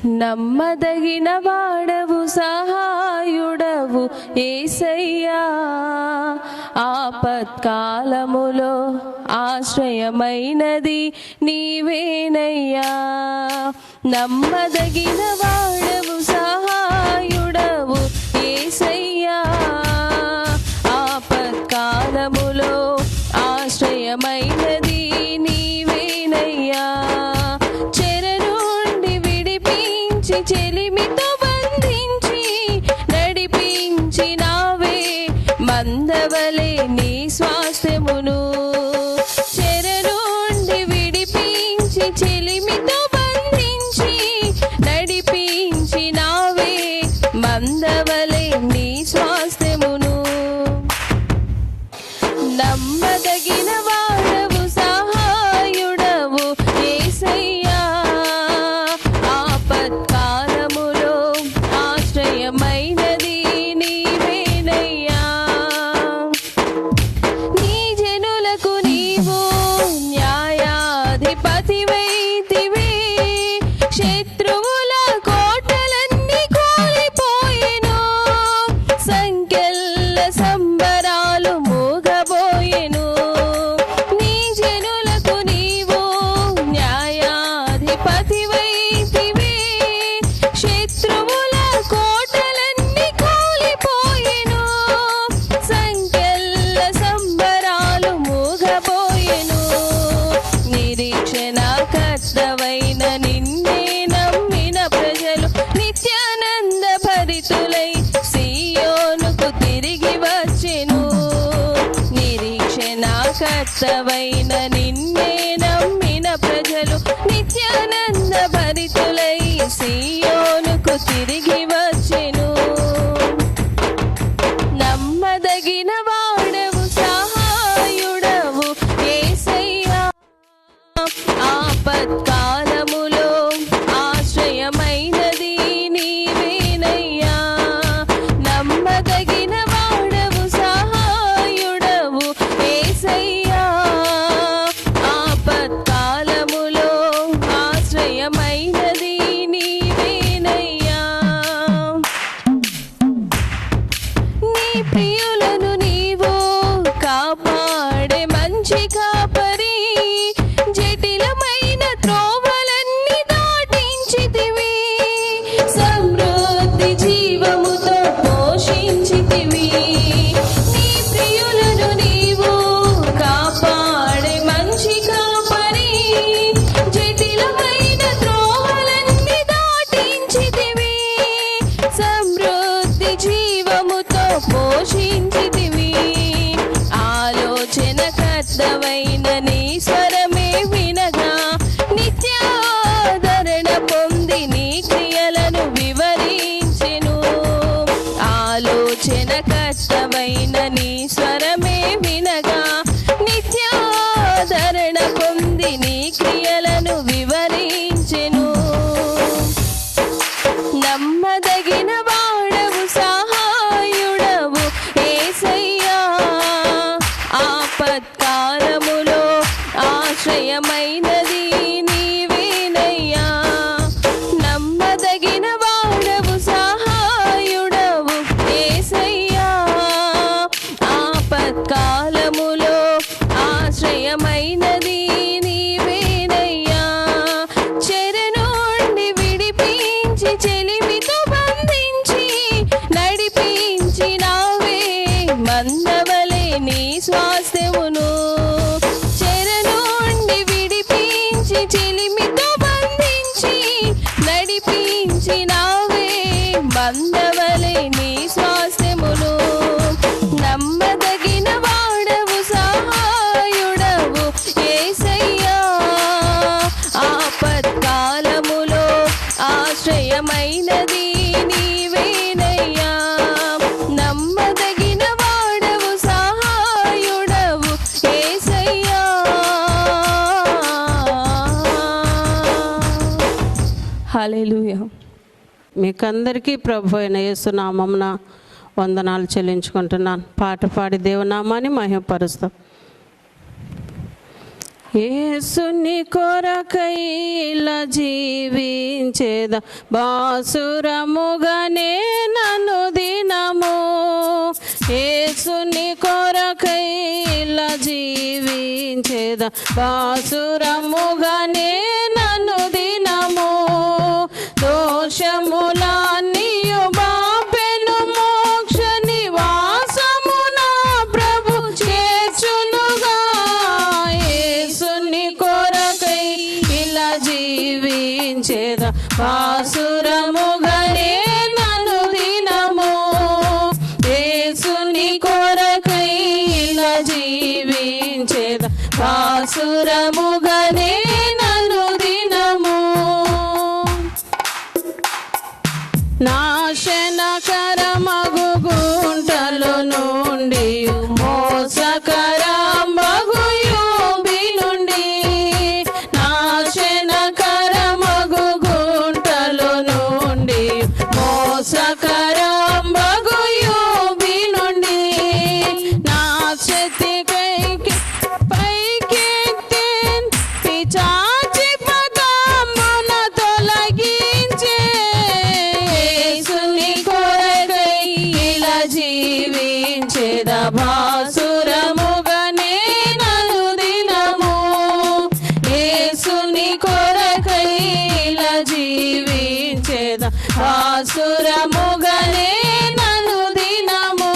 నమ్మదగిన వాడవు సహాయుడవు యేసయ్యా, ఆపత్కాలములో ఆశ్రయమైనది నీవేనయ్యా. నమ్మదగిన వాడవు సహాయుడవు యేసయ్యా, ఆపత్కాలములో ఆశ్రయమైనది నీవేనయ్యా. చెలిమితో బంధించి నడిపించినావే మందవలే నీ స్వాస్థ్యమును. చెర నుండి విడిపించి చెలిమితో బంధించి నడిపించినావే మందవలే నీ స్వాస్థ్యమును. నమ్మదగిన వాడవు సహాయుడవు యేసయ్యా, ఆపత్కాలములో ఆశ్రయమైనది నీవేనయ్యా. నీ జనులకు నీవు న్యాయాధిపతివైతివే, శత్రువుల కోటలన్నీ కూలిపోయెను, సంకెళ్ళ సంబరాలు మూగబోయెను. నీ జనులకు నీవు న్యాయాధిపతివైతివే, శత్రువుల కోటలన్నీ కూలిపోయెను, సంకెళ్ళ సంబరాలు మూగబోయెను. నిరీక్షణకర్తవైన నిన్నే నమ్మిన ప్రజలు నిత్యానంద భరితులై సియోనుకు తిరిగి వచ్చెను. నిరీక్షణకర్తవైన నిన్నే నమ్మిన ప్రజలు నిత్యానంద భరితులై సియోనుకు తిరిగి వచ్చెను. నమ్మదగిన వాడవు సహాయుడవు యేసయ్యా, ఆపత్కాలములో ఆశ్రయమైనది నీవేనయ్యా. నమ్మదగిన వాడవు సహాయుడవు యేసయ్యా, ఆపత్కాలములో ఆశ్రయమైనది నీవేనయ్యా. నీ ప్రియులను నీవు కాపాడే మంచి కాపరి, జటిలమైన త్రోవలన్నీ దాటించితివి, సమృద్ధి జీవముతో పోషించితివి. నీ ప్రియులను నీవు కాపాడే మంచి కాపరి, జటిలమైన త్రోవలన్నీ దాటించితివి, సమృద్ధి జీవముతో పోషించితివి. ఆలోచనకర్తవైన నీ స్వరమే వినగా నిత్యాదరణ పొంది నీ క్రియలను వివరించెను. ఆలోచనకర్తవైన నీ స్వరమే వినగా నిత్యాదరణ పొంది నీ క్రియలను వివరించెను. నమ్మదగిన వాడవు సహాయుడవు యేసయ్యా, ఆపత్కాలములో ఆశ్రయమైనది నీవేనయ్యా. నమ్మదగిన వాడవు సహాయుడవు యేసయ్యా, ఆపత్కాలములో ఆశ్రయమైనది నీవేనయ్యా. చెర నుండి విడిపించి చెలిమితో బంధించి నడిపించినావే మందవలే నీ స్వాస్థ్యమును. చెర నుండి విడిపించి చెలిమితో బంధించి నడిపించినావే మందవలే నీ స్వాస్థ్యమును. నమ్మదగిన వాడవు సహాయుడవు యేసయ్యా, ఆపత్కాలములో ఆశ్రయమైనది నీవేనయ్యా. నమ్మదగిన వాడవు సహాయుడవు యేసయ్యా. హల్లెలూయా. మీకందరికీ ప్రభు అయిన యేసు నామమున వందనాలు చెల్లించుకుంటున్నాను. పాట పాడి దేవునామాన్ని మహిమపరుస్తాం. యేసుని కొరకై ఇలా జీవించేద బాసురముగానే నన్ను దినము. యేసుని కొరకై ఇలా జీవించేద బాసురముగానే నన్ను దినము. దోషములన్నీయు బాపెను మోక్ష నివాసము నా ప్రభు చేర్చునుగా. యేసుని కొరకై ఇలా జీవించేద బాసురముగానే నన్ను దినము. యేసుని కొరకై ఇలా జీవించేద బాసురముగానే నన్ను దినము. నాశనకరమగు గుంటలు నుండి మోసకరమగు యోబి నుండి. నాశనకరమగు గుంటలు నుండి మోసకరమగు యోబి నుండి. నా చేతికైకి పైకెత్తి పిచాచి పదమున తొలగించే. యేసుని కొరకై ఇలా జీవించేద బాసురముగానే నన్ను దినము. యేసుని కొరకై ఇలా జీవించేద బాసురముగానే నన్ను దినము.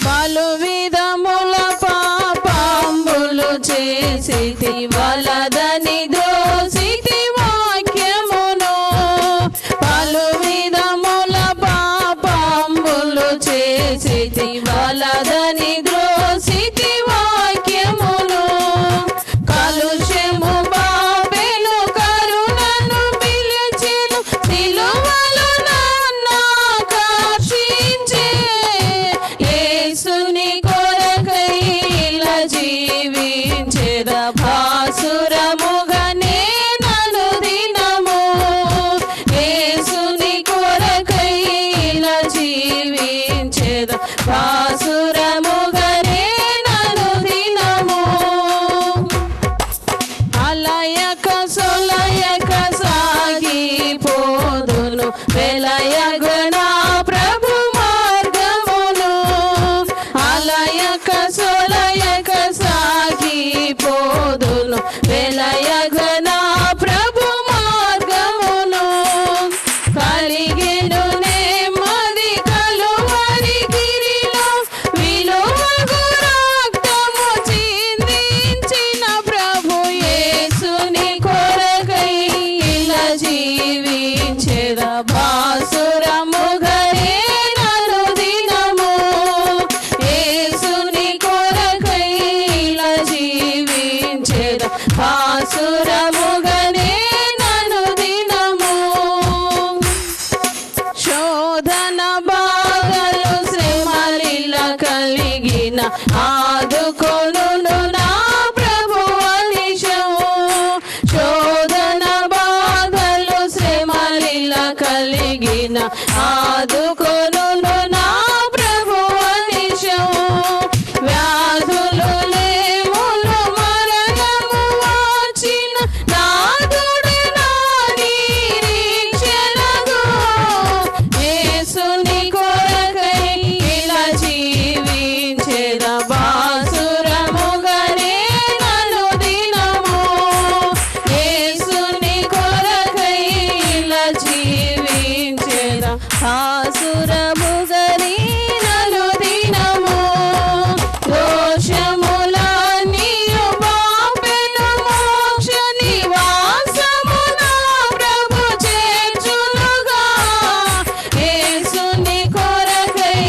పలు విధముల పాపంబులు చేసితి వలదని దోసితి వాక్యమును. పలు విధముల పాపంబులు చేసితి వలదని ద్రోసితి వాక్యమును. కలుషము బాపెను కరుణను పిలిచెను సిలువలో నన్నాకర్షించే. యేసుని కొరకై ఇలా జీవించేద బాసురముగానే నన్ను దినము. యేసుని కొరకై ఇలా జీవించేద బాసురముగానే నన్ను దినము. అలయక సొలయక సాగిపోదును వెలయగన ప్రభు మార్గమును. అలయక సొలయక సాగిపోదును వెలయగన ప్రభు మార్గమును. కలిగెను నెమ్మది కలువరి గిరిలో విలువగు రక్తము చిందించిన ప్రభు. యేసుని కొరకై ఇలా జీవించేద బాసురముగానే నన్ను దినము. యేసుని కొరకై ఇలా జీవించేద బాసురముగానే నన్ను దినము. శోధన బాధలు శ్రమలిల కలిగిన ఆదుకొనును నా ప్రభు అనిశము. శోధన బాధలు శ్రమలిల కలిగిన ఆదుకొనును నా ప్రభు అనిశము. వ్యాధులు లేములు మరణము వచ్చిన నాదుడు నా నిరీక్షణకు. యేసుని కొరకై ఇలా జీవించేద బాసురముగానే నన్ను దినము. యేసుని కొరకై ఇలా జీవించేద బాసురముగానే నన్ను దినము. దోషములన్నీయు బాపెను మోక్ష నివాసము నా ప్రభు చేర్చునుగా. యేసుని కొరకై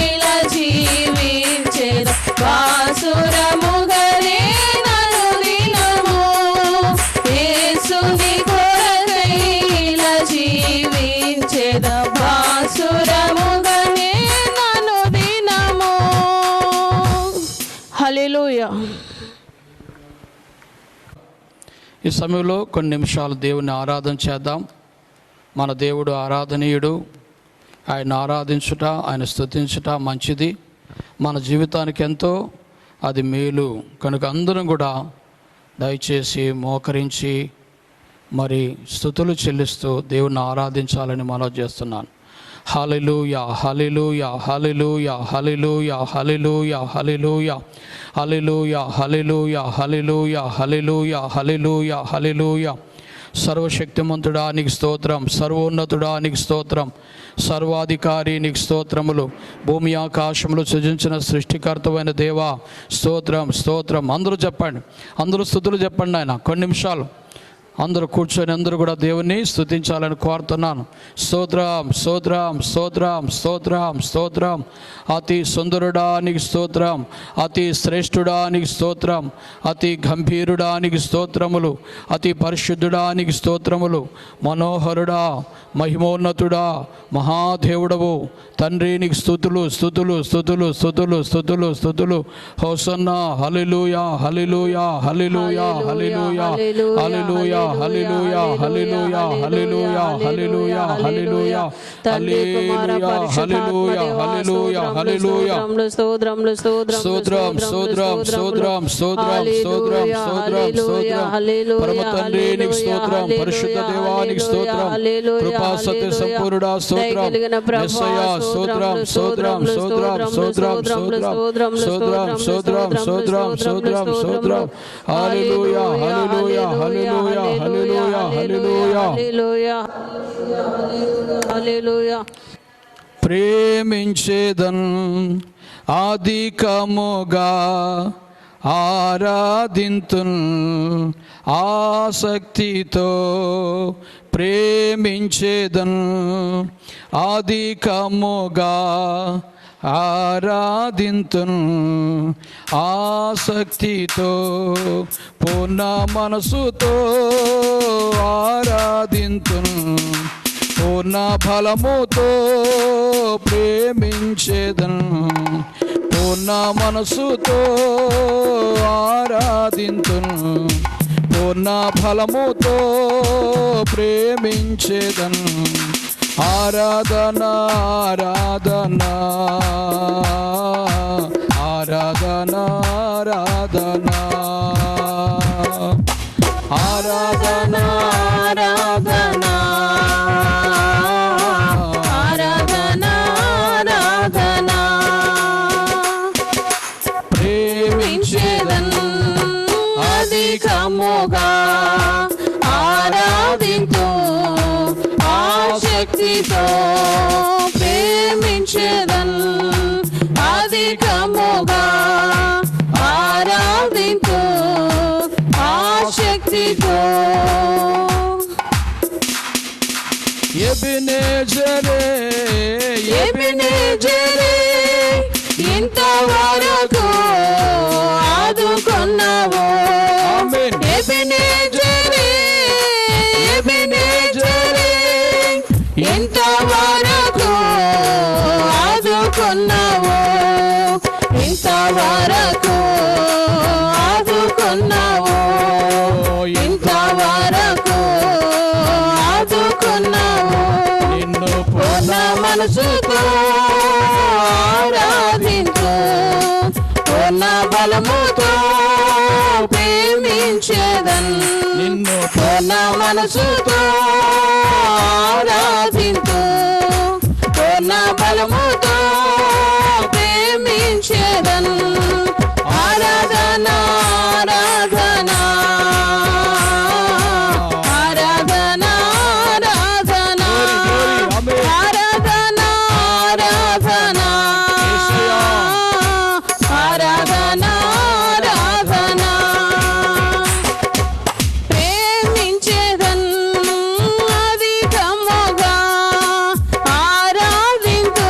ఇలా జీవించేద బాసురముగానే నన్ను దినము. యేసుని కొరకై ఇలా జీవించేద బాసురముగానే నన్ను దినము. హల్లెలూయా. ఈ సమయంలో కొన్ని నిమిషాలు దేవుని ఆరాధన చేద్దాం. మన దేవుడు ఆరాధనీయుడు. ఆయన ఆరాధించుట, ఆయన స్తుతించుట మంచిది. మన జీవితానికి ఎంతో అది మేలు. కనుక అందరం కూడా దయచేసి మోకరించి మరి స్తుతులు చెల్లిస్తూ దేవుణ్ణి ఆరాధించాలని మనవి చేస్తున్నాను. హల్లెలూయా, హల్లెలూయా, హల్లెలూయా, హల్లెలూయా, హల్లెలూయా, హల్లెలూయా, హల్లెలూయా, హల్లెలూయా, హల్లెలూయా, హల్లెలూయా, హల్లెలూయా, హల్లెలూయా. సర్వశక్తిమంతుడా నీకు స్తోత్రం, సర్వోన్నతుడా నీకు స్తోత్రం, సర్వాధికారి నీకు స్తోత్రములు, భూమి ఆకాశములు సృజించిన సృష్టికర్తమైన దేవా స్తోత్రం, స్తోత్రం. అందరూ చెప్పండి, అందరూ స్తుతులు చెప్పండి. ఆయన కొన్ని నిమిషాలు అందరూ కూర్చొని అందరూ కూడా దేవుణ్ణి స్తుతించాలని కోరుతున్నాను. స్తోత్రం, స్తోత్రం, స్తోత్రం, స్తోత్రం, స్తోత్రం. అతి సుందరుడా నీకు స్తోత్రం, అతి శ్రేష్ఠుడా నీకు స్తోత్రం, అతి గంభీరుడా నీకు స్తోత్రములు, అతి పరిశుద్ధుడా నీకు స్తోత్రములు, మనోహరుడా, మహిమోన్నతుడా, మహాదేవుడవు తండ్రి నీకు స్తుతులు, స్తుతులు, స్తుతులు, స్తుతులు, స్తుతులు, స్తుతులు. హోసన్నా, హల్లెలూయా, హల్లెలూయా, హల్లెలూయా, హల్లెలూయా, హల్లెలూయా, హల్లెలూయా, హల్లెలూయా, హల్లెలూయా, హల్లెలూయా, హల్లెలూయా, హల్లెలూయా, హల్లెలూయా, హల్లెలూయా, హల్లెలూయా. స్తోత్రములు, స్తోత్రం, స్తోత్రం, స్తోత్రం, స్తోత్రం, స్తోత్రం, స్తోత్రం, స్తోత్రం, స్తోత్రం. పరమ తండ్రి నీకు స్తోత్రం, పరిశుద్ధ దేవానికి స్తోత్రం, కృపా సత్య సంపూర్ణుడా స్తోత్రం, యేసయ్యా స్తోత్రం, స్తోత్రం, స్తోత్రం, స్తోత్రం, స్తోత్రం, స్తోత్రం, స్తోత్రం, స్తోత్రం, స్తోత్రం, స్తోత్రం. హల్లెలూయా, హల్లెలూయా, హల్లెలూయా, హల్లెలూయా, హల్లెలూయా, హల్లెలూయా. ప్రేమించేదన్ అధికముగా ఆరాధింతున్ ఆసక్తితో, ప్రేమించేదన్ అధికముగా ఆరాధింతున్ ఆసక్తితో, పూర్ణ మనసుతో ఆరాధింతున్ పూర్ణ బలముతో ప్రేమించేదన్, పూర్ణ మనసుతో ఆరాధింతున్, పూర్ణ బలముతో ప్రేమించేదన్. ఆరాధన, ఆరాధన, ఆరాధన, ఆరాధన, ఆరాధన, ఆరాధన, ఆరాధన, ఆరాధన. ప్రేమించేదన్ అధికముగా ఆరాధింతు ఆసక్తితో, ప్రేమించేదన్ అధికముగా ఆరాధింతు ఆసక్తితో. ఎబెనెజరే, ఎబెనెజరే, ఇంతవరకు ఆదుకున్నావు. ఆమేన్. ఎబెనెజరే, ఎబెనెజరే, ఇంతవరకు ఆదుకున్నావు, ఇంతవరకు ఆదుకున్నావు, ఇంతవరకు ఆదుకున్నావు. నిన్ను పూర్ణ మనసుతో ఆరాధించు, పూర్ణ బలముతో ప్రేమించేదన్. నిన్ను పూర్ణ మనసుతో ఆరాధించు, పూర్ణ బలముతో ప్రేమించేదన్. ఆరాధన, ఆరాధన, ఆరాధన, ఆరాధన, ఆరాధన, ఆరాధన, ఆరాధన, ఆరాధన. ప్రేమించేదన్ అధికముగా ఆరాధింతు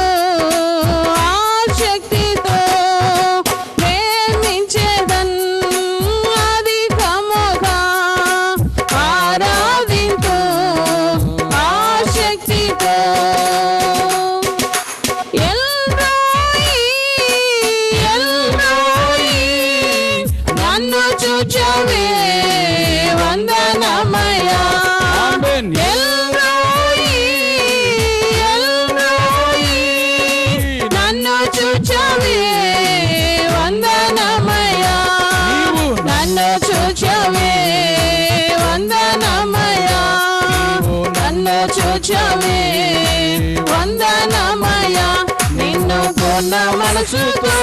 ఆసక్తితో, ప్రేమించేదన్ అధికముగా ఆరాధింతు ఆసక్తితో. ఎల్రోయి, ఎల్రోయి, నన్ను చూచవే వందనమయ్యా. ఆమేన్. ఎల్రోయి, ఎల్రోయి, నన్ను చూచవే వందనమయ్యా. నన్ను చూచవే వందనమయ్యా, నన్ను చూచవే వందనమయ్యా, నిన్ను పూర్ణ మనసుతో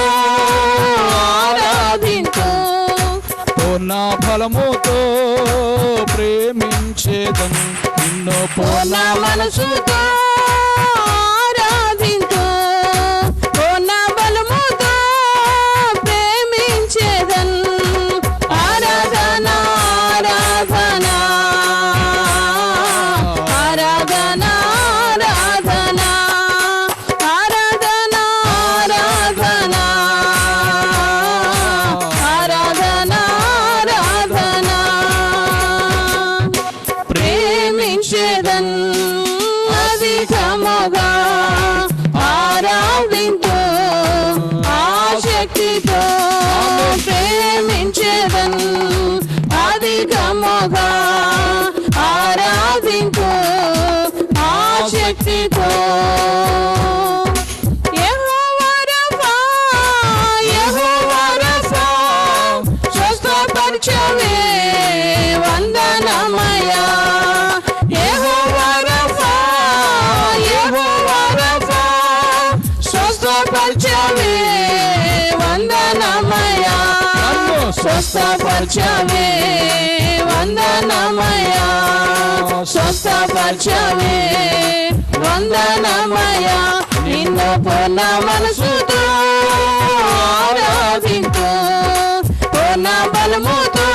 ఆరాధింతు, పూర్ణ ఫలముతో ప్రేమించేదను, నిన్ను పూర్ణ మనసుతో ఆరాధింతు, పూర్ణ బలముతో ప్రేమించేదన్. ఆరాధన ఆరాధన ఆరాధన ఆరాధన ఆరాధన ఆరాధన ఆరాధన ఆరాధన ప్రేమించేదన్ అధికముగా ఆరాధింతు, ఆసక్తితో ప్రేమించేదన్ అధికముగా ఆరాధింతు, ఆసక్తితో. యెహోవా రఫా, యెహోవా రఫా, స్వస్థపరచవే వందనమయ్యా, యెహోవా రఫా, యెహోవా రఫా, స్వస్థపరచవే వందనమయ్యా, స్వస్థపరచవే వందనమయ్యా, స్వస్థపరచవే వందనమయ్యా, నిన్ను పూర్ణ మనసుతో ఆరాధింతు, పూర్ణ బలముతో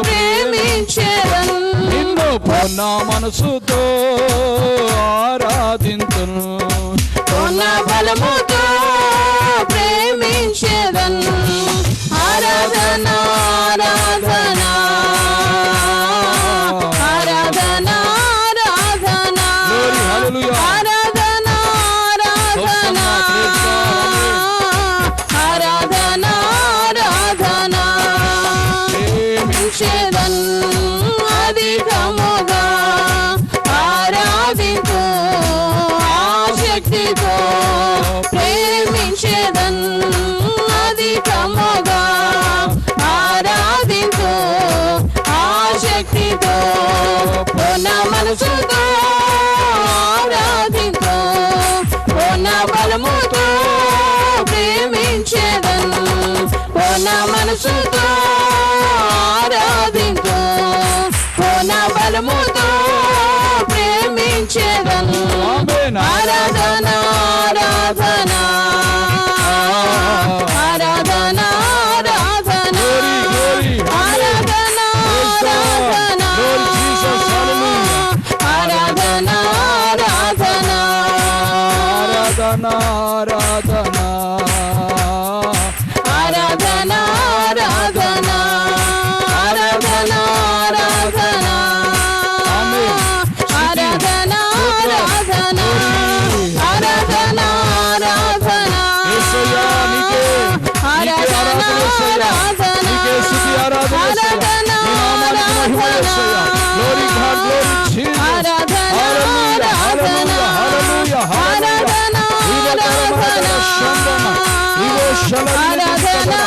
ప్రేమించేదన్, నిన్ను పూర్ణ మనసుతో ఆరాధింతును, పూర్ణ బలముతో ప్రేమించేదన్. ఆరాధన ఆరాధన ఆరాధన ఆరాధన Glory, hallelujah. ఆరాధన ఆరాధన ఆరాధన ఆరాధన ప్రేమించేదన్ అధికముగా ఆరాధింతు, ఆసక్తితో ప్రేమించేదన్ అధికముగా ఆరాధింతు, ఆసక్తితో పూర్ణ మనసుతో ఆరాధింతు, పూర్ణ బలముతో ప్రేమించేదన్, పూర్ణ మనసుతో ఆరాధింతు, పూర్ణ బలముతో ప్రేమించేదన్. ఆమేన్. ఆరాధన ఆరాధన ఆరాధన ఆరాధన Glory, glory, ఆరాధన Praise God. ఆరాధన Lord Jesus, hallelujah. ఆరాధన ఆరాధన ఆరాధన ఆరాధన ఆరాధన ఆరాధన ఆరాధన ఆరాధన ఆమేన్. ఆరాధన ఆరాధన ఆరాధన ఆరాధన యేసయ్యా, నీకే ఆరాధన యేసయ్యా, నీకే స్తుతి ఆరాధన యేసయ్యా, నీ నామానికి మహిమ యేసయ్యా. Glory God, glory Jesus. Hallelujah, hallelujah, hallelujah, hallelujah. ఈవకరమరగల శందన, ఈవో శలలిని దిస్తదన,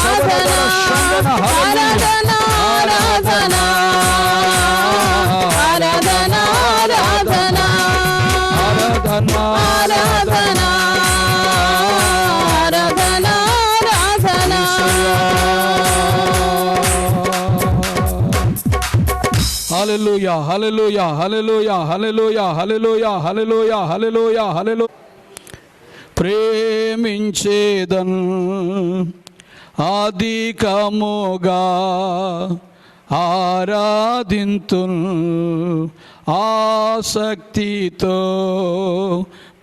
శబరగల శందన, hallelujah. ఆరాధన ఆరాధన ఆరాధన ఆరాధన ఆరాధన ఆరాధన ఆరాధన హల్లెలూయా హల్లెలూయా హల్లెలూయా హల్లెలూయా హల్లెలూయా హల్లెలూయా హల్లెలూయా హల్లెలూయా. ప్రేమించేదన్ అధికముగా ఆరాధింతున్, ఆసక్తితో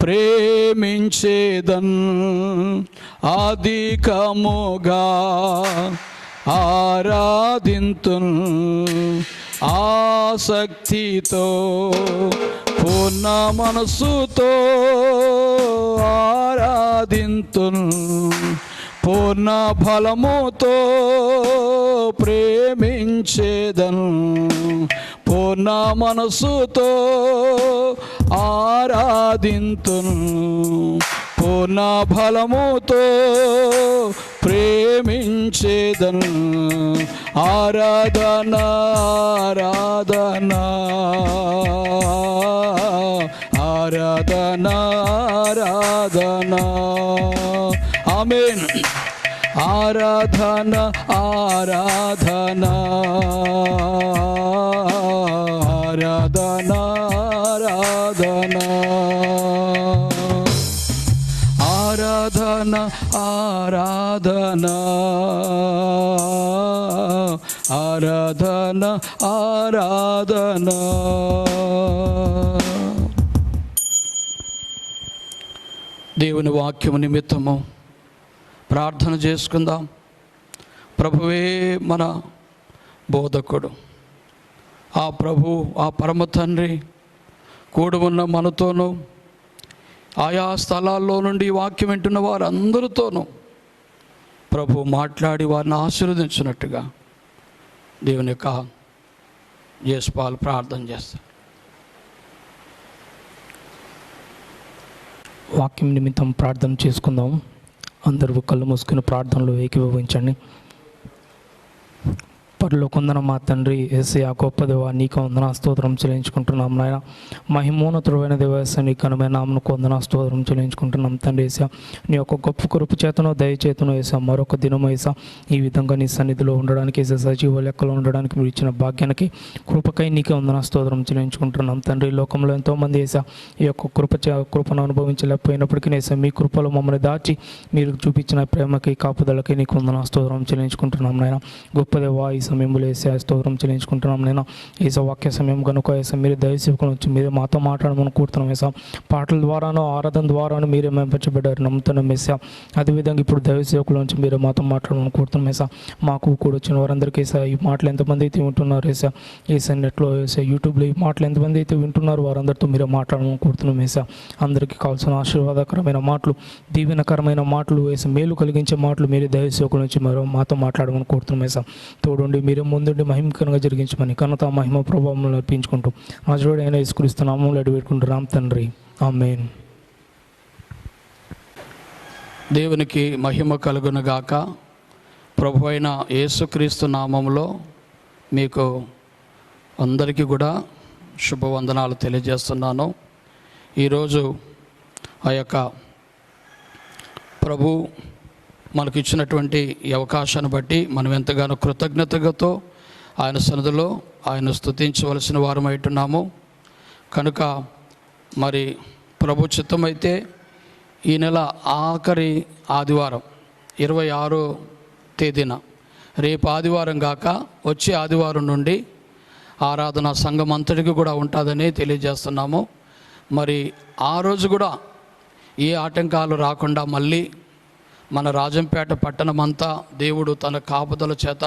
ప్రేమించేదన్ అధికముగా ఆరాధింతున్, ఆసక్తితో పూర్ణ మనసుతో ఆరాధింతున్, పూర్ణ ఫలముతో ప్రేమించేదన్, పూర్ణ మనసుతో ఆరాధింతున్, పూర్ణ ఫలముతో ప్రేమించేదను. ఆరాధన ఆరాధన ఆరాధన ఆరాధన. ఆమేన్. ఆరాధన ఆరాధన ఆరాధన ఆరాధన ఆరాధన ఆరాధన ఆరాధన ఆరాధన. దేవుని వాక్యము నిమిత్తము ప్రార్థన చేసుకుందాం. ప్రభువే మన బోధకుడు, ఆ ప్రభు, ఆ పరమ తండ్రి కూడి ఉన్న మనతోనూ, ఆయా స్థలాల్లో నుండి వాక్యం వింటున్న వారందరితోనూ ప్రభు మాట్లాడి వారిని ఆశీర్వదించినట్టుగా దేవుని యొక్క యేసుపాలు ప్రార్థన చేస్తారు. వాక్యం నిమిత్తం ప్రార్థన చేసుకుందాం. అందరూ కళ్ళు మూసుకుని ప్రార్థనలో ఏకీభవించండి. పరలోకొందన మా తండ్రి యేసయ్యా గొప్ప దేవా, నీకు వందన స్తోత్రం చెల్లించుకుంటున్నాం నాయన. మహిమోన్నతుడైన దేవస్య నీ ఘనమైన నామమునకు వందన స్తోత్రం చెల్లించుకుంటున్నాం తండ్రి యేసయ్యా. నీ యొక్క గొప్ప కృప చేతనో దయచేతనో యేసయ్యా మరొక దినం యేసయ్యా ఈ విధంగా నీ సన్నిధిలో ఉండడానికి, యేసయ్యా సజీవ లెక్కలో ఉండడానికి మీరు ఇచ్చిన భాగ్యానికి, కృపకై నీకే వందన స్తోత్రం చెల్లించుకుంటున్నాం తండ్రి. లోకంలో ఎంతోమంది యేసయ్యా ఈ యొక్క కృపను అనుభవించలేకపోయినప్పటికీ యేసయ్యా మీ కృపలో మమ్మల్ని దాచి మీరు చూపించిన ప్రేమకి, కాపుదలకి నీకు వందన స్తోత్రం చెల్లించుకుంటున్నాం నాయన. గొప్ప దేవా, ఈ సమయంలో యేసయ్యా స్తోత్రం చెల్లించుకుంటున్నాం నేను. యేసయ్యా వాక్య సమయం కనుక యేసయ్యా మీరు దయచేసుకుని వచ్చి మీరు మాతో మాట్లాడమని కోరుతున్నాం యేసయ్యా. పాటల ద్వారానో ఆరాధన ద్వారానో మీరే మేంపరచబడ్డారు నమ్ముతున్నాం యేసయ్యా. అదేవిధంగా ఇప్పుడు దైవసేవకుల నుంచి మీరు మాతో మాట్లాడమని కోరుతున్నాం యేసయ్యా. మాకు కూడా వచ్చిన వారందరికీ యేసయ్యా ఈ మాటలు ఎంతమంది అయితే వింటున్నారు యేసయ్యా, యేసయ్యా నెట్లో యేసయ్యా యూట్యూబ్లో ఈ మాటలు ఎంతమంది అయితే వింటున్నారు వారందరితో మీరే మాట్లాడమని కోరుతున్నాం యేసయ్యా. అందరికీ కావాల్సిన ఆశీర్వాదకరమైన మాటలు, దీవెనకరమైన మాటలు, యేసయ్యా మేలు కలిగించే మాటలు మీరే దైవసేవకుల నుంచి మరో మాతో మాట్లాడమని కోరుతున్నాం యేసయ్యా. తోడుండి మీరే ముందుండి మహిమకరంగా జరిగించమని ఘనత మహిమ ప్రభావం అర్పించుకుంటూ నజరేయుడైన యేసుక్రీస్తు నామములో అడిగిపెట్టుకుంటున్నాం తండ్రి. ఆమేన్. దేవునికి మహిమ కలుగునుగాక. ప్రభు అయిన యేసుక్రీస్తు నామములో మీకు అందరికీ కూడా శుభవందనాలు తెలియజేస్తున్నాను. ఈరోజు ఆ యొక్క ప్రభు మనకు ఇచ్చినటువంటి ఈ అవకాశాన్ని బట్టి మనం ఎంతగానో కృతజ్ఞతతో ఆయన సన్నిధిలో ఆయన స్తుతించవలసిన వారమైతున్నాము. కనుక మరి ప్రభు చిత్తమైతే ఈ నెల ఆఖరి ఆదివారం 26వ తేదీన, రేపు ఆదివారం కాక వచ్చే ఆదివారం నుండి ఆరాధన సంఘం అంతటికి కూడా ఉంటుందని తెలియజేస్తున్నాము. మరి ఆ రోజు కూడా ఏ ఆటంకాలు రాకుండా మళ్ళీ మన రాజంపేట పట్టణం అంతా దేవుడు తన కాపుదల చేత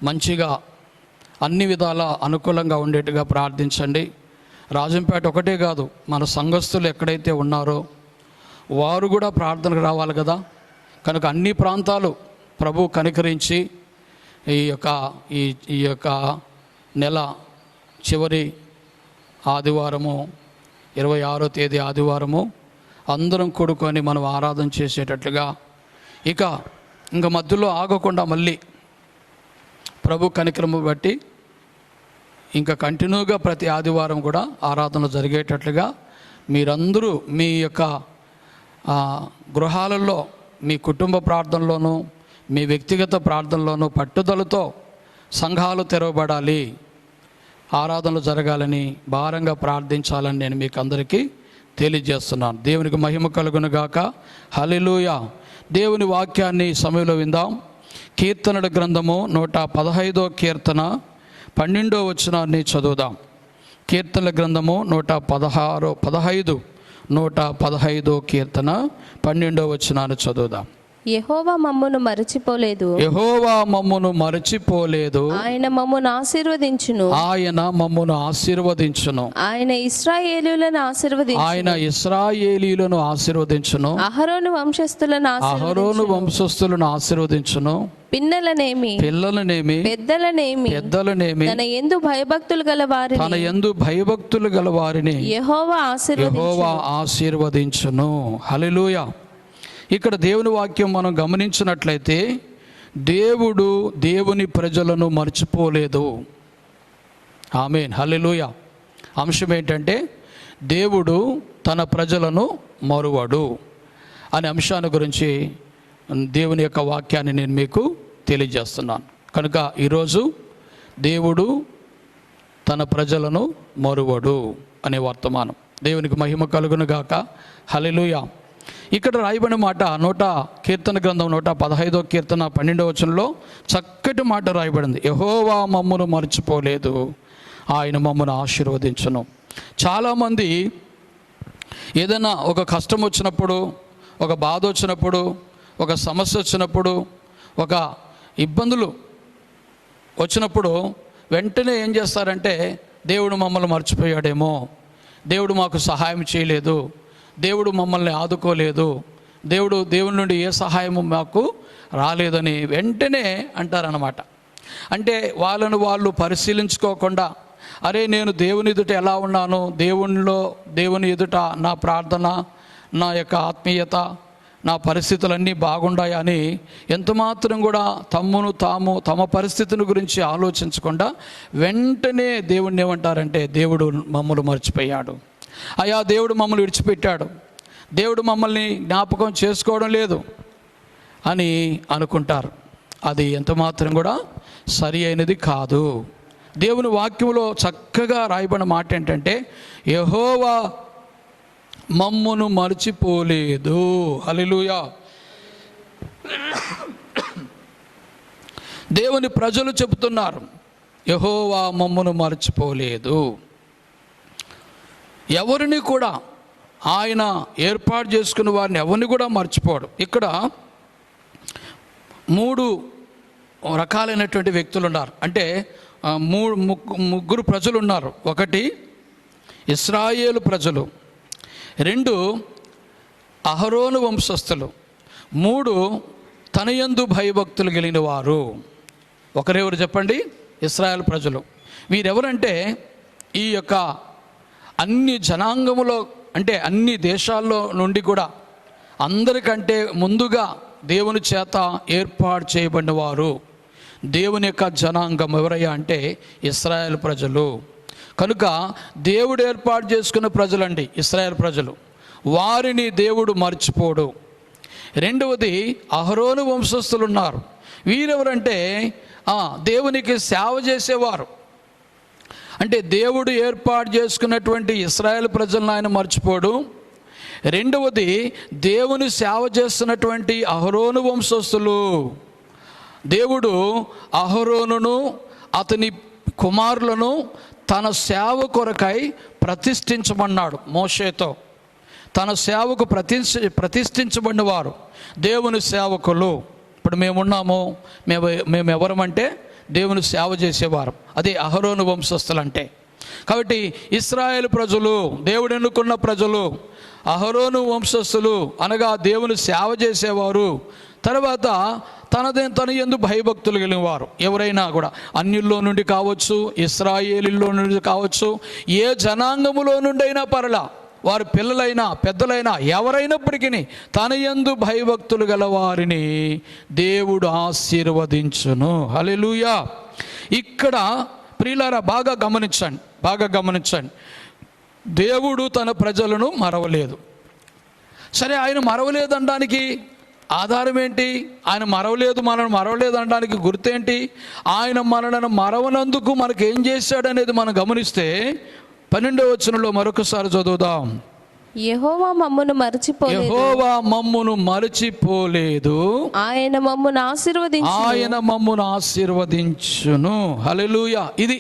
మంచిగా అన్ని విధాల అనుకూలంగా ఉండేట్టుగా ప్రార్థించండి. రాజంపేట ఒకటే కాదు, మన సంఘస్థులు ఎక్కడైతే ఉన్నారో వారు కూడా ప్రార్థనకు రావాలి కదా. కనుక అన్ని ప్రాంతాలు ప్రభు కనికరించి ఈ యొక్క నెల చివరి ఆదివారము 26వ తేదీ ఆదివారము అందరం కూడుకొని మనం ఆరాధన చేసేటట్లుగా, ఇంకా మధ్యలో ఆగకుండా మళ్ళీ ప్రభు కనికరము బట్టి ఇంకా కంటిన్యూగా ప్రతి ఆదివారం కూడా ఆరాధనలు జరిగేటట్లుగా మీరందరూ మీ యొక్క గృహాలలో మీ కుటుంబ ప్రార్థనలోనూ మీ వ్యక్తిగత ప్రార్థనలోనూ పట్టుదలతో సంఘాలు తెరవబడాలి, ఆరాధనలు జరగాలని భారంగా ప్రార్థించాలని నేను మీకు అందరికీ తెలియజేస్తున్నాను. దేవునికి మహిమ కలుగును గాక. హల్లెలూయా. దేవుని వాక్యాన్ని సమయంలో విందాం. కీర్తనల గ్రంథము 115వ కీర్తన 12వ వచనాన్ని చదువుదాం. కీర్తనల గ్రంథము 115వ కీర్తన 12వ వచనాన్ని చదువుదాం. యెహోవా మమ్మును మరచిపోలేదు, యెహోవా మమ్మును మరచిపోలేదు, ఆయన మమ్మును ఆశీర్వదించును, ఆయన మమ్మును ఆశీర్వదించును, ఆయన ఇశ్రాయేలీయులను ఆశీర్వదించును, ఆయన ఇశ్రాయేలీయులను ఆశీర్వదించును, అహరోను వంశస్థులను ఆశీర్వదించును, పిల్లలనేమి పెద్దలనేమి తన యందు భయభక్తులు గల వారిని యెహోవా ఆశీర్వదించును. హల్లెలూయా. ఇక్కడ దేవుని వాక్యం మనం గమనించినట్లయితే దేవుడు దేవుని ప్రజలను మర్చిపోలేదు. ఆమేన్, హల్లెలూయా. అంశం ఏంటంటే దేవుడు తన ప్రజలను మరువడు అనే అంశాన్ని గురించి దేవుని యొక్క వాక్యాన్ని నేను మీకు తెలియజేస్తున్నాను. కనుక ఈరోజు దేవుడు తన ప్రజలను మరువడు అనే వర్తమానం. దేవునికి మహిమ కలుగును గాక. హల్లెలూయా. ఇక్కడ రాయబడిన మాట కీర్తన గ్రంథం 115వ కీర్తన 12వ వచనంలో చక్కటి మాట రాయబడింది. యెహోవా మమ్మును మర్చిపోలేదు, ఆయన మమ్మను ఆశీర్వదించును. చాలామంది ఏదైనా ఒక కష్టం వచ్చినప్పుడు, ఒక బాధ వచ్చినప్పుడు, ఒక సమస్య వచ్చినప్పుడు, ఒక ఇబ్బందులు వచ్చినప్పుడు వెంటనే ఏం చేస్తారంటే దేవుడు మమ్మల్ని మర్చిపోయాడేమో, దేవుడు మాకు సహాయం చేయలేదు, దేవుడు మమ్మల్ని ఆదుకోలేదు, దేవుని నుండి ఏ సహాయము మాకు రాలేదని వెంటనే అంటారన్నమాట. అంటే వాళ్ళు పరిశీలించుకోకుండా, అరే నేను దేవుని ఎదుట ఎలా ఉన్నాను, దేవుని ఎదుట నా ప్రార్థన, నా యొక్క ఆత్మీయత, నా పరిస్థితులన్నీ బాగుండాయని ఎంతమాత్రం కూడా తమ పరిస్థితిని గురించి ఆలోచించకుండా వెంటనే దేవుణ్ణి ఏమంటారంటే దేవుడు మమ్మల్ని మర్చిపోయాడు, అయ్యా దేవుడు మమ్మల్ని విడిచిపెట్టాడు, దేవుడు మమ్మల్ని జ్ఞాపకం చేసుకోవడం లేదు అని అనుకుంటారు. అది ఎంతమాత్రం కూడా సరి అయినది కాదు. దేవుని వాక్యంలో చక్కగా రాయబడిన మాట ఏంటంటే యెహోవా మమ్మును మర్చిపోలేదు. హల్లెలూయా. దేవుని ప్రజలు చెబుతున్నారు యెహోవా మమ్మును మర్చిపోలేదు. ఎవరిని కూడా ఆయన ఏర్పాటు చేసుకున్న వారిని ఎవరిని కూడా మర్చిపోడు. ఇక్కడ 3 రకాలైనటువంటి వ్యక్తులు ఉన్నారు. అంటే ముగ్గురు ప్రజలు ఉన్నారు. 1 ఇశ్రాయేలు ప్రజలు, 2 అహరోను వంశస్థులు, 3 తన యందు భయభక్తులు కలిగిన వారు. ఒకరెవరు చెప్పండి? ఇశ్రాయేలు ప్రజలు. వీరెవరంటే ఈ యొక్క అన్ని జనాంగములో, అంటే అన్ని దేశాల్లో నుండి కూడా అందరికంటే ముందుగా దేవుని చేత ఏర్పాటు చేయబడిన వారు. దేవుని యొక్క జనాంగం ఎవరయ్యా అంటే ఇశ్రాయేలు ప్రజలు. కనుక దేవుడు ఏర్పాటు చేసుకున్న ప్రజలండి ఇశ్రాయేలు ప్రజలు. వారిని దేవుడు మర్చిపోడు. 2వది అహరోను వంశస్థులు ఉన్నారు. వీరెవరంటే దేవునికి సేవ చేసేవారు. అంటే దేవుడు ఏర్పాటు చేసుకున్నటువంటి ఇశ్రాయేలు ప్రజలను ఆయన మర్చిపోడు. 2వది దేవుని సేవ చేస్తున్నటువంటి అహరోను వంశస్థులు. దేవుడు అహరోనును అతని కుమారులను తన సేవ కొరకై ప్రతిష్ఠించమన్నాడు మోషేతో. తన సేవకు ప్రతిష్ఠించబడిన వారు దేవుని సేవకులు. ఇప్పుడు మేమున్నాము, మేము ఎవరమంటే దేవుని సేవ చేసేవారు. అదే అహరోను వంశస్థులు అంటే. కాబట్టి ఇశ్రాయేలు ప్రజలు, దేవుడు ఎన్నుకున్న ప్రజలు, అహరోను వంశస్థులు అనగా దేవుని సేవ చేసేవారు. తర్వాత తన యందు భయభక్తులు కలిగిన వారు. ఎవరైనా కూడా అన్యుల్లో నుండి కావచ్చు, ఇశ్రాయేలీల్లో నుండి కావచ్చు, ఏ జనాంగములో నుండి అయినా పరలా, వారి పిల్లలైనా పెద్దలైనా ఎవరైనప్పటికీ తన యందు భయభక్తులు గల వారిని దేవుడు ఆశీర్వదించును. హల్లెలూయా. ఇక్కడ ప్రియులారా బాగా గమనించండి. దేవుడు తన ప్రజలను మరవలేదు. సరే, ఆయన మరవలేదు అనడానికి ఆధారం ఏంటి? ఆయన మనల్ని మరవలేదు అనడానికి గుర్తేంటి? ఆయన మనలను మరవనందుకు మనకు ఏం చేశాడు అనేది మనం గమనిస్తే 12వ వచనంలో మరొకసారి చదువుదాం. యెహోవా మమ్మును మరచిపోలేదు, ఆయన మమ్మును ఆశీర్వదించును. హల్లెలూయా. ఇది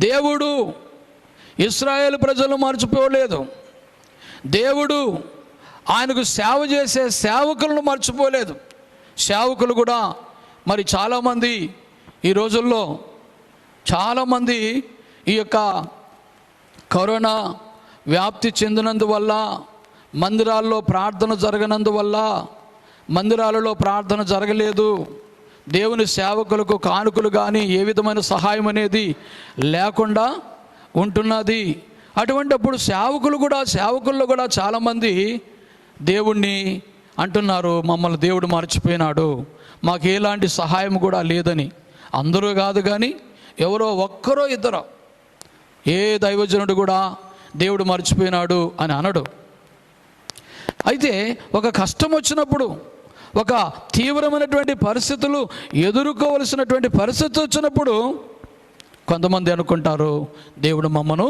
దేవుడు ఇశ్రాయేలు ప్రజలు మర్చిపోలేదు. దేవుడు ఆయనకు సేవ చేసే సేవకులను మర్చిపోలేదు. సేవకులు కూడా మరి చాలామంది ఈ రోజుల్లో చాలామంది ఈ యొక్క కరోనా వ్యాప్తి చెందినందువల్ల, మందిరాల్లో ప్రార్థన జరగనందువల్ల, మందిరాలలో ప్రార్థన జరగలేదు, దేవుని సేవకులకు కానుకలు కానీ ఏ విధమైన సహాయం అనేది లేకుండా ఉంటున్నది. అటువంటిప్పుడు సేవకుల్లో కూడా చాలామంది దేవుణ్ణి అంటున్నారు, మమ్మల్ని దేవుడు మర్చిపోయినాడు, మాకు ఎలాంటి సహాయం కూడా లేదని. అందరూ కాదు కానీ ఎవరో ఒక్కరో ఇద్దరో, ఏ దైవజనుడు కూడా దేవుడు మర్చిపోయినాడు అని అనడు. అయితే ఒక కష్టం వచ్చినప్పుడు, ఒక తీవ్రమైనటువంటి పరిస్థితులు ఎదుర్కోవలసినటువంటి పరిస్థితి వచ్చినప్పుడు కొంతమంది అనుకుంటారు దేవుడు మమ్మను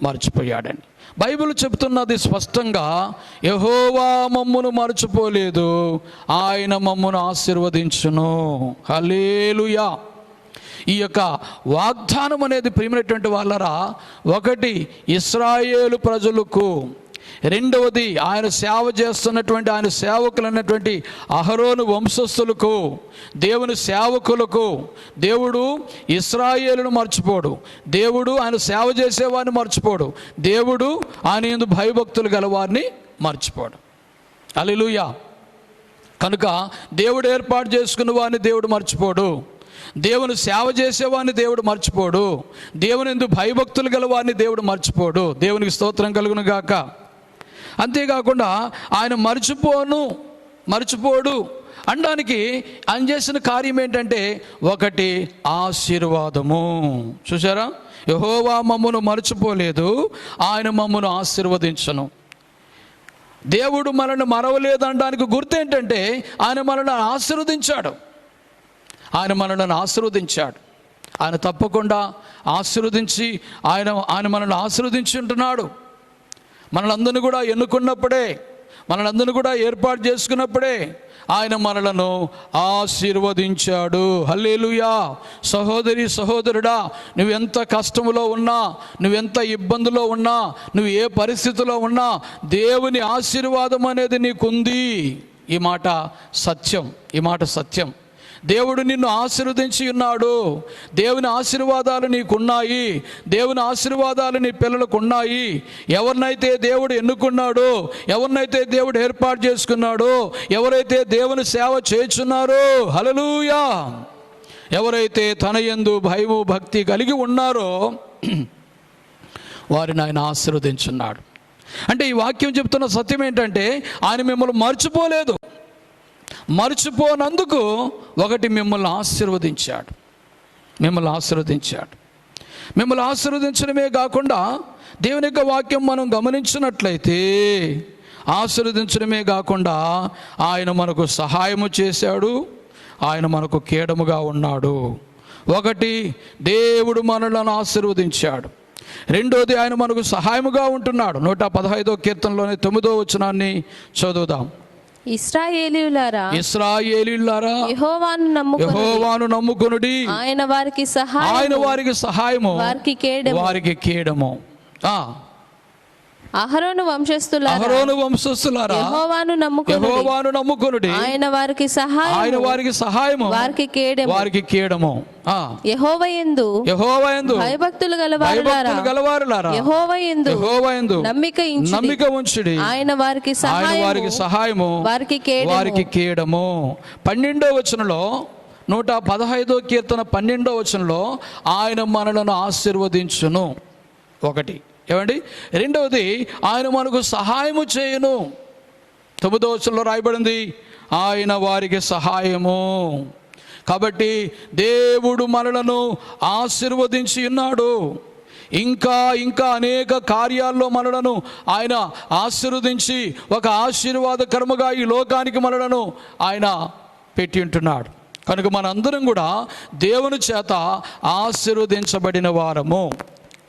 మర్చిపోయాడని. బైబిల్ చెప్తున్నది స్పష్టంగా, యెహోవా మమ్మును మర్చిపోలేదు, ఆయన మమ్మును ఆశీర్వదించును. హల్లెలూయా. ఈ యొక్క వాగ్దానం అనేది ప్రియమైనటువంటి వాళ్ళరా, ఒకటి ఇశ్రాయేలు ప్రజలకు, రెండవది ఆయన సేవ చేస్తున్నటువంటి ఆయన సేవకులు అన్నటువంటి అహరోను వంశస్థులకు, దేవుని సేవకులకు. దేవుడు ఇశ్రాయేలును మర్చిపోడు, దేవుడు ఆయన సేవ చేసేవారిని మర్చిపోడు, దేవుడు ఆయన యందు భయభక్తులు గలవారిని మర్చిపోడు. హల్లెలూయా. కనుక దేవుడు ఏర్పాటు చేసుకున్న వారిని దేవుడు మర్చిపోడు, దేవుని సేవ చేసేవాడిని దేవుడు మర్చిపోడు, దేవుని యందు భయభక్తులు గలవారిని దేవుడు మర్చిపోడు. దేవునికి స్తోత్రం కలుగును గాక. అంతేకాకుండా ఆయన మర్చిపోడు అనడానికి ఆయన చేసిన కార్యం ఏంటంటే, ఒకటి ఆశీర్వాదము. చూసారా, యెహోవా మమ్మును మర్చిపోలేదు, ఆయన మమ్మును ఆశీర్వదించును. దేవుడు మనల్ని మరవలేదు అనడానికి గుర్తు ఏంటంటే, ఆయన మనల్ని ఆశీర్వదించాడు. ఆయన మనల్ని ఆశీర్వదించాడు. ఆయన తప్పకుండా ఆశీర్వదించి ఆయన మనల్ని ఆశీర్వదించి ఉంటున్నాడు. మనలందరినీ కూడా ఎన్నుకున్నప్పుడే, మనలందరినీ కూడా ఏర్పాటు చేసుకున్నప్పుడే ఆయన మనలను ఆశీర్వదించాడు. హల్లెలూయా. సహోదరి సహోదరుడా, నువ్వెంత కష్టములో ఉన్నా, నువ్వెంత ఇబ్బందులో ఉన్నా, నువ్వు ఏ పరిస్థితిలో ఉన్నా, దేవుని ఆశీర్వాదం అనేది నీకుంది. ఈ మాట సత్యం, ఈ మాట సత్యం. దేవుడు నిన్ను ఆశీర్వదించి ఉన్నాడు. దేవుని ఆశీర్వాదాలు నీకున్నాయి, దేవుని ఆశీర్వాదాలు నీ పిల్లలకు ఉన్నాయి. ఎవరినైతే దేవుడు ఎన్నుకున్నాడో, ఎవరినైతే దేవుడు ఏర్పాటు చేసుకున్నాడో, ఎవరైతే దేవుని సేవ చేస్తున్నారో, హల్లెలూయా, ఎవరైతే తన యందు భయము భక్తి కలిగి ఉన్నారో వారిని ఆయన ఆశీర్వదించున్నాడు. అంటే ఈ వాక్యం చెప్తున్న సత్యం ఏంటంటే, ఆయన మిమ్మల్ని మర్చిపోలేదు. మర్చిపోనందుకు ఒకటి మిమ్మల్ని ఆశీర్వదించాడు. మిమ్మల్ని ఆశీర్వదించడమే కాకుండా దేవుని యొక్క వాక్యం మనం గమనించినట్లయితే, ఆశీర్వదించడమే కాకుండా ఆయన మనకు సహాయము చేశాడు, ఆయన మనకు కేడముగా ఉన్నాడు. ఒకటి, దేవుడు మనలను ఆశీర్వదించాడు. రెండోది, ఆయన మనకు సహాయముగా ఉంటున్నాడు. 115వ కీర్తనలోని 9వ వచనాన్ని చదువుదాం. ఇశ్రాయేలీయులారా, యెహోవాను నమ్ముకొనుడి, ఆయన వారికి సహాయము, వారికి కేడము. అహరోను వంశస్థులారా, యెహోవాను నమ్ముకొనుడి, ఆయన వారికి సహాయము, వారికి కేడము. యెహోవాయందు భయభక్తులు గలవారులారా, యెహోవాయందు నమ్మిక ఉంచుడి, ఆయన వారికి సహాయము, వారికి కేడము. 12వ వచనంలో, 115వ కీర్తన 12వ వచనంలో, ఆయన మనలను ఆశీర్వదించును. ఒకటి ఏమండి. రెండవది, ఆయన మనకు సహాయము చేయును. 9వ వచనంలో రాయబడింది, ఆయన వారికి సహాయము. కాబట్టి దేవుడు మనలను ఆశీర్వదించి ఉన్నాడు. ఇంకా అనేక కార్యాల్లో మనలను ఆయన ఆశీర్వదించి ఒక ఆశీర్వాదకరముగా ఈ లోకానికి మనలను ఆయన పెట్టి ఉంటున్నాడు. కనుక మనందరం కూడా దేవుని చేత ఆశీర్వదించబడిన వారము.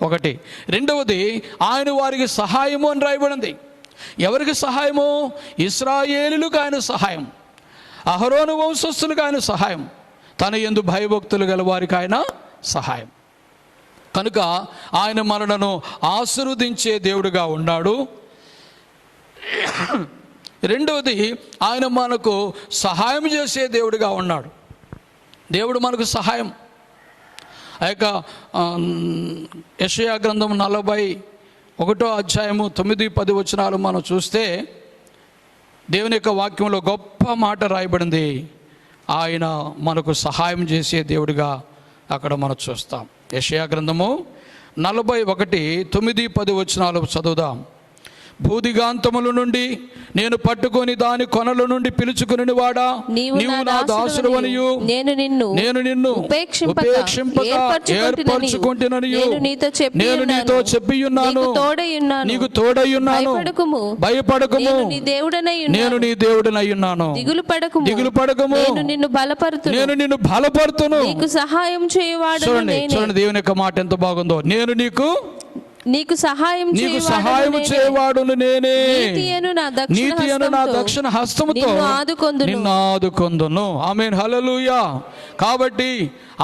ఒకటి. రెండవది, ఆయన వారికి సహాయము అని రాయబడింది. ఎవరికి సహాయము? ఇశ్రాయేలులకు ఆయన సహాయం, అహరోను వంశస్థులకు ఆయన సహాయం, తన యందు భయభక్తులు గల వారికి ఆయన సహాయం. కనుక ఆయన మనలను ఆశీర్వదించే దేవుడుగా ఉన్నాడు. రెండవది, ఆయన మనకు సహాయం చేసే దేవుడుగా ఉన్నాడు. దేవుడు మనకు సహాయం. ఆ యొక్క యెషయా గ్రంథం 41వ అధ్యాయము 9-10 వచనాలు మనం చూస్తే, దేవుని యొక్క వాక్యంలో గొప్ప మాట రాయబడింది. ఆయన మనకు సహాయం చేసే దేవుడిగా అక్కడ మనం చూస్తాం. యెషయా గ్రంథము 41:9-10 వచనాలు చదువుదాం. భూదిగాంతముల నుండి నేను పట్టుకొని దాని కొనల నుండి పిలుచుకుని వాడా, నీవు నా దాసుడవనియు నేను నిన్ను ఉపేక్షింపక ఏర్పరచుకుంటుననియు నేను నీతో చెప్పియున్నాను, నీకు తోడయ్యున్నాను, భయపడకుము, నేను నీ దేవుడనయ్యున్నాను, దిగులు పడకుము, నేను నిన్ను బలపరుతును. సహాయం చేయవాడు. చూడండి దేవుని యొక్క మాట ఎంత బాగుందో. నేను నీకు సహాయం చేయవాడును నేనే, నీతి అను నా దక్షిణ హస్తముతో నిన్ను ఆదుకొందును. ఆమేన్, హల్లెలూయా. కాబట్టి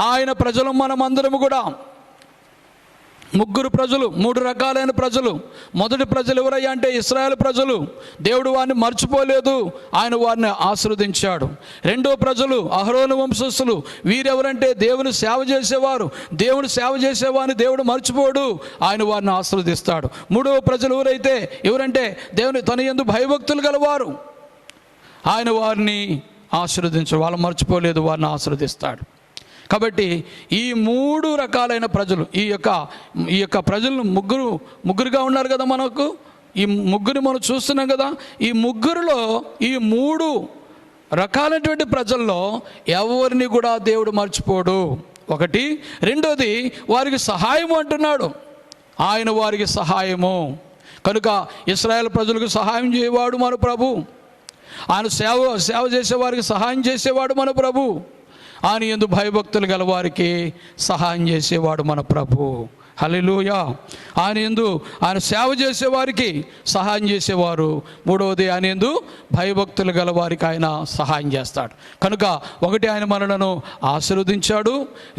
ఆయన ప్రజలు మనమందరము కూడా ముగ్గురు ప్రజలు, మూడు రకాలైన ప్రజలు. మొదటి ప్రజలు ఎవరయ్యా అంటే ఇశ్రాయేల్ ప్రజలు. దేవుడు వారిని మర్చిపోలేదు, ఆయన వారిని ఆశీర్వదించాడు. రెండో ప్రజలు అహరోను వంశస్థులు. వీరెవరంటే దేవుని సేవ చేసేవారు. దేవుని సేవ చేసేవారిని దేవుడు మర్చిపోడు, ఆయన వారిని ఆశీర్వదిస్తాడు. మూడవ ప్రజలు ఎవరంటే దేవుని తన యందు భయభక్తులు గలవారు. ఆయన వారిని ఆశీర్వదించాడు, వాళ్ళు మర్చిపోలేదు, వారిని ఆశీర్వదిస్తాడు. కాబట్టి ఈ మూడు రకాలైన ప్రజలు, ఈ యొక్క ప్రజలను ముగ్గురుగా ఉన్నారు కదా. మనకు ఈ ముగ్గురు మనం చూస్తున్నాం కదా. ఈ ముగ్గురులో ఈ మూడు రకాలైనటువంటి ప్రజల్లో ఎవరిని కూడా దేవుడు మర్చిపోడు. ఒకటి. రెండోది, వారికి సహాయము అంటున్నాడు. ఆయన వారికి సహాయము కనుక ఇశ్రాయేల్ ప్రజలకు సహాయం చేయవాడు మన ప్రభు. ఆయన సేవ చేసేవారికి సహాయం చేసేవాడు మన ప్రభు. ఆయన యందు భయభక్తులు గల వారికి సహాయం చేసేవాడు మన ప్రభు. హల్లెలూయా. ఆయన సేవ చేసేవారికి సహాయం చేసేవారు. మూడవది, ఆయన యందు భయభక్తులు గల వారికి ఆయన సహాయం చేస్తాడు. కనుక ఒకటి, ఆయన మనలను ఆశీర్వదించాడు.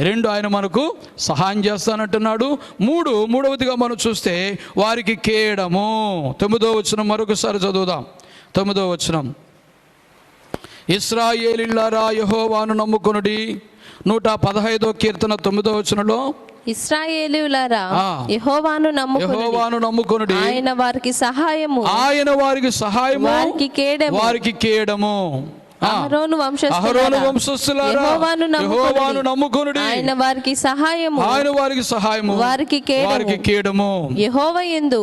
రెండు, ఆయన మనకు సహాయం చేస్తానంటున్నాడు. మూడవదిగా మనం చూస్తే వారికి కేడము. 9వ వచనం మరొకసారి చదువుదాం. 9వ వచనం. ఇశ్రాయేలీయులారా యెహోవాను నమ్ముకొనుడి. 115వ కీర్తన 9వ వచనంలో, ఇశ్రాయేలీయులారా యెహోవాను నమ్ముకొనుడి, ఆయన వారికి సహాయము, వారికి కేడము. అహరోను వంశస్థులారా యెహోవాను నమ్ముకొనుడి, ఆయన వారికి సహాయము, వారికి కేడము. యెహోవా యందు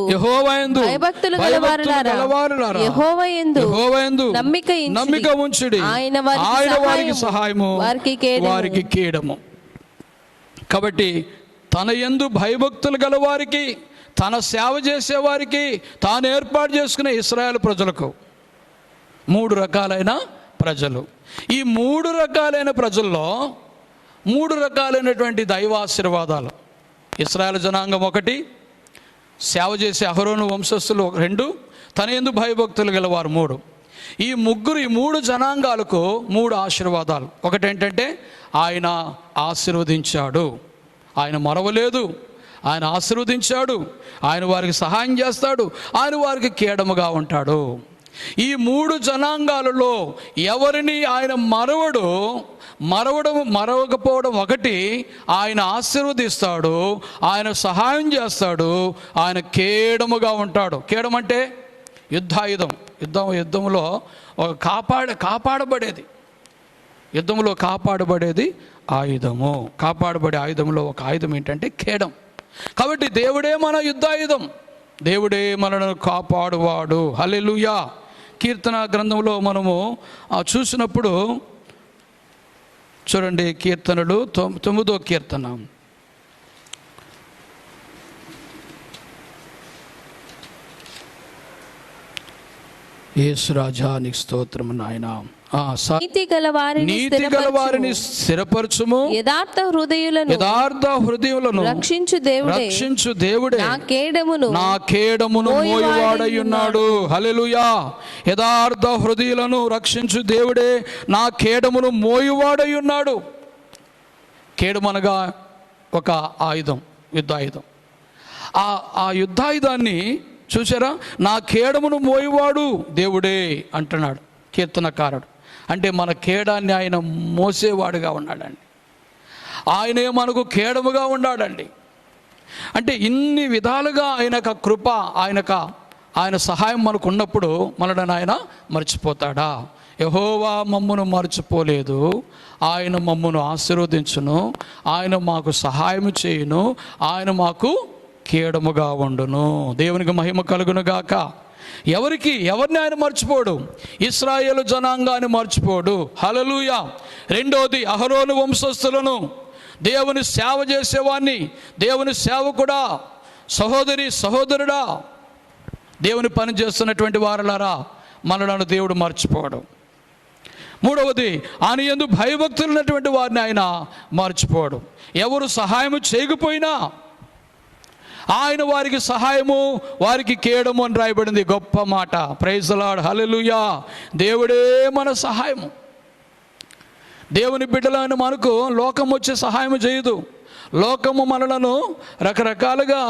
భయభక్తులు గలవారులారా యెహోవా యందు నమ్మిక ఉంచుడి, ఆయన వారికి సహాయము, వారికి కేడము. కాబట్టి తన యందు భయభక్తులు గలవారికి, తన సేవ చేసేవారికి తాను ఏర్పాటు చేసుకునే ఇశ్రాయేలు ప్రజలకు మూడు రకాలైన ప్రజలు. ఈ మూడు రకాలైన ప్రజల్లో మూడు రకాలైనటువంటి దైవాశీర్వాదాలు. ఇశ్రాయేలు జనాంగం ఒకటి, సేవ చేసే అహరోను వంశస్థులు రెండు, తన యందు భయభక్తులు గలవారు మూడు. ఈ మూడు జనాంగాలకు మూడు ఆశీర్వాదాలు. ఒకటి ఏంటంటే ఆయన ఆశీర్వదించాడు, ఆయన మరవలేదు, ఆయన ఆశీర్వదించాడు, ఆయన వారికి సహాయం చేస్తాడు, ఆయన వారికి కేడముగా ఉంటాడు. ఈ మూడు జనాంగాలలో ఎవరిని ఆయన మరవకపోవడం ఒకటి, ఆయన ఆశీర్వదిస్తాడు, ఆయన సహాయం చేస్తాడు, ఆయన కేడముగా ఉంటాడు. కేడం అంటే యుద్ధంలో కాపాడబడేది, యుద్ధంలో కాపాడబడేది ఆయుధము. కాపాడబడే ఆయుధంలో ఒక ఆయుధం ఏంటంటే కేడం. కాబట్టి దేవుడే మన యుద్ధాయుధం, దేవుడే మనను కాపాడువాడు. హల్లెలూయా. కీర్తన గ్రంథంలో మనము చూసినప్పుడు చూడండి, కీర్తనలు 9వ కీర్తన. యేసు రాజా నీకు స్తోత్రము నాయనా. నీతి గల వారిని స్థిరపరచుము, యథార్థ హృదయులను రక్షించు దేవుడే నా కేడమును మోయువాడయ్యున్నాడు. హల్లెలూయా. యథార్థ హృదయులను రక్షించు దేవుడే నా కేడమును మోయువాడయ్యున్నాడు. కేడమనగా ఒక ఆయుధం, యుద్ధాయుధం. ఆ యుద్ధాయుధాన్ని చూసారా, నా కేడమును మోయువాడు దేవుడే అంటున్నాడు కీర్తనకారుడు. అంటే మన కేడాన్ని ఆయన మోసేవాడుగా ఉన్నాడండి, ఆయనే మనకు కేడముగా ఉన్నాడండి. అంటే ఇన్ని విధాలుగా ఆయన కృప, ఆయన సహాయం మనకు ఉన్నప్పుడు మనల్ని ఆయన మర్చిపోతాడా? యెహోవా మమ్మును మర్చిపోలేదు, ఆయన మమ్మును ఆశీర్వదించును, ఆయన మాకు సహాయం చేయును, ఆయన మాకు కేడముగా ఉండును. దేవునికి మహిమ కలుగును గాక. ఎవరిని ఆయన మర్చిపోడు? ఇశ్రాయేలు జనాంగాన్ని మర్చిపోడు. హల్లెలూయా. రెండోది, అహరోను వంశస్థులను, దేవుని సేవ చేసేవాడిని, దేవుని సేవకుడా, సహోదరి సహోదరుడా, దేవుని పని చేస్తున్నటువంటి వారలారా, మనలను దేవుడు మర్చిపోవడం. మూడవది, ఆయన యందు భయభక్తులు ఉన్నటువంటి వారిని ఆయన మర్చిపోవడం. ఎవరు సహాయం చేయకపోయినా ఆయన వారికి సహాయము, వారికి కేడము అని రాయబడింది. గొప్ప మాట. Praise the Lord. హల్లెలూయా. దేవుడే మన సహాయము. దేవుని బిడ్డలైన మనకు లోకం వచ్చి సహాయం చేయదు. లోకము మనలను రకరకాలుగా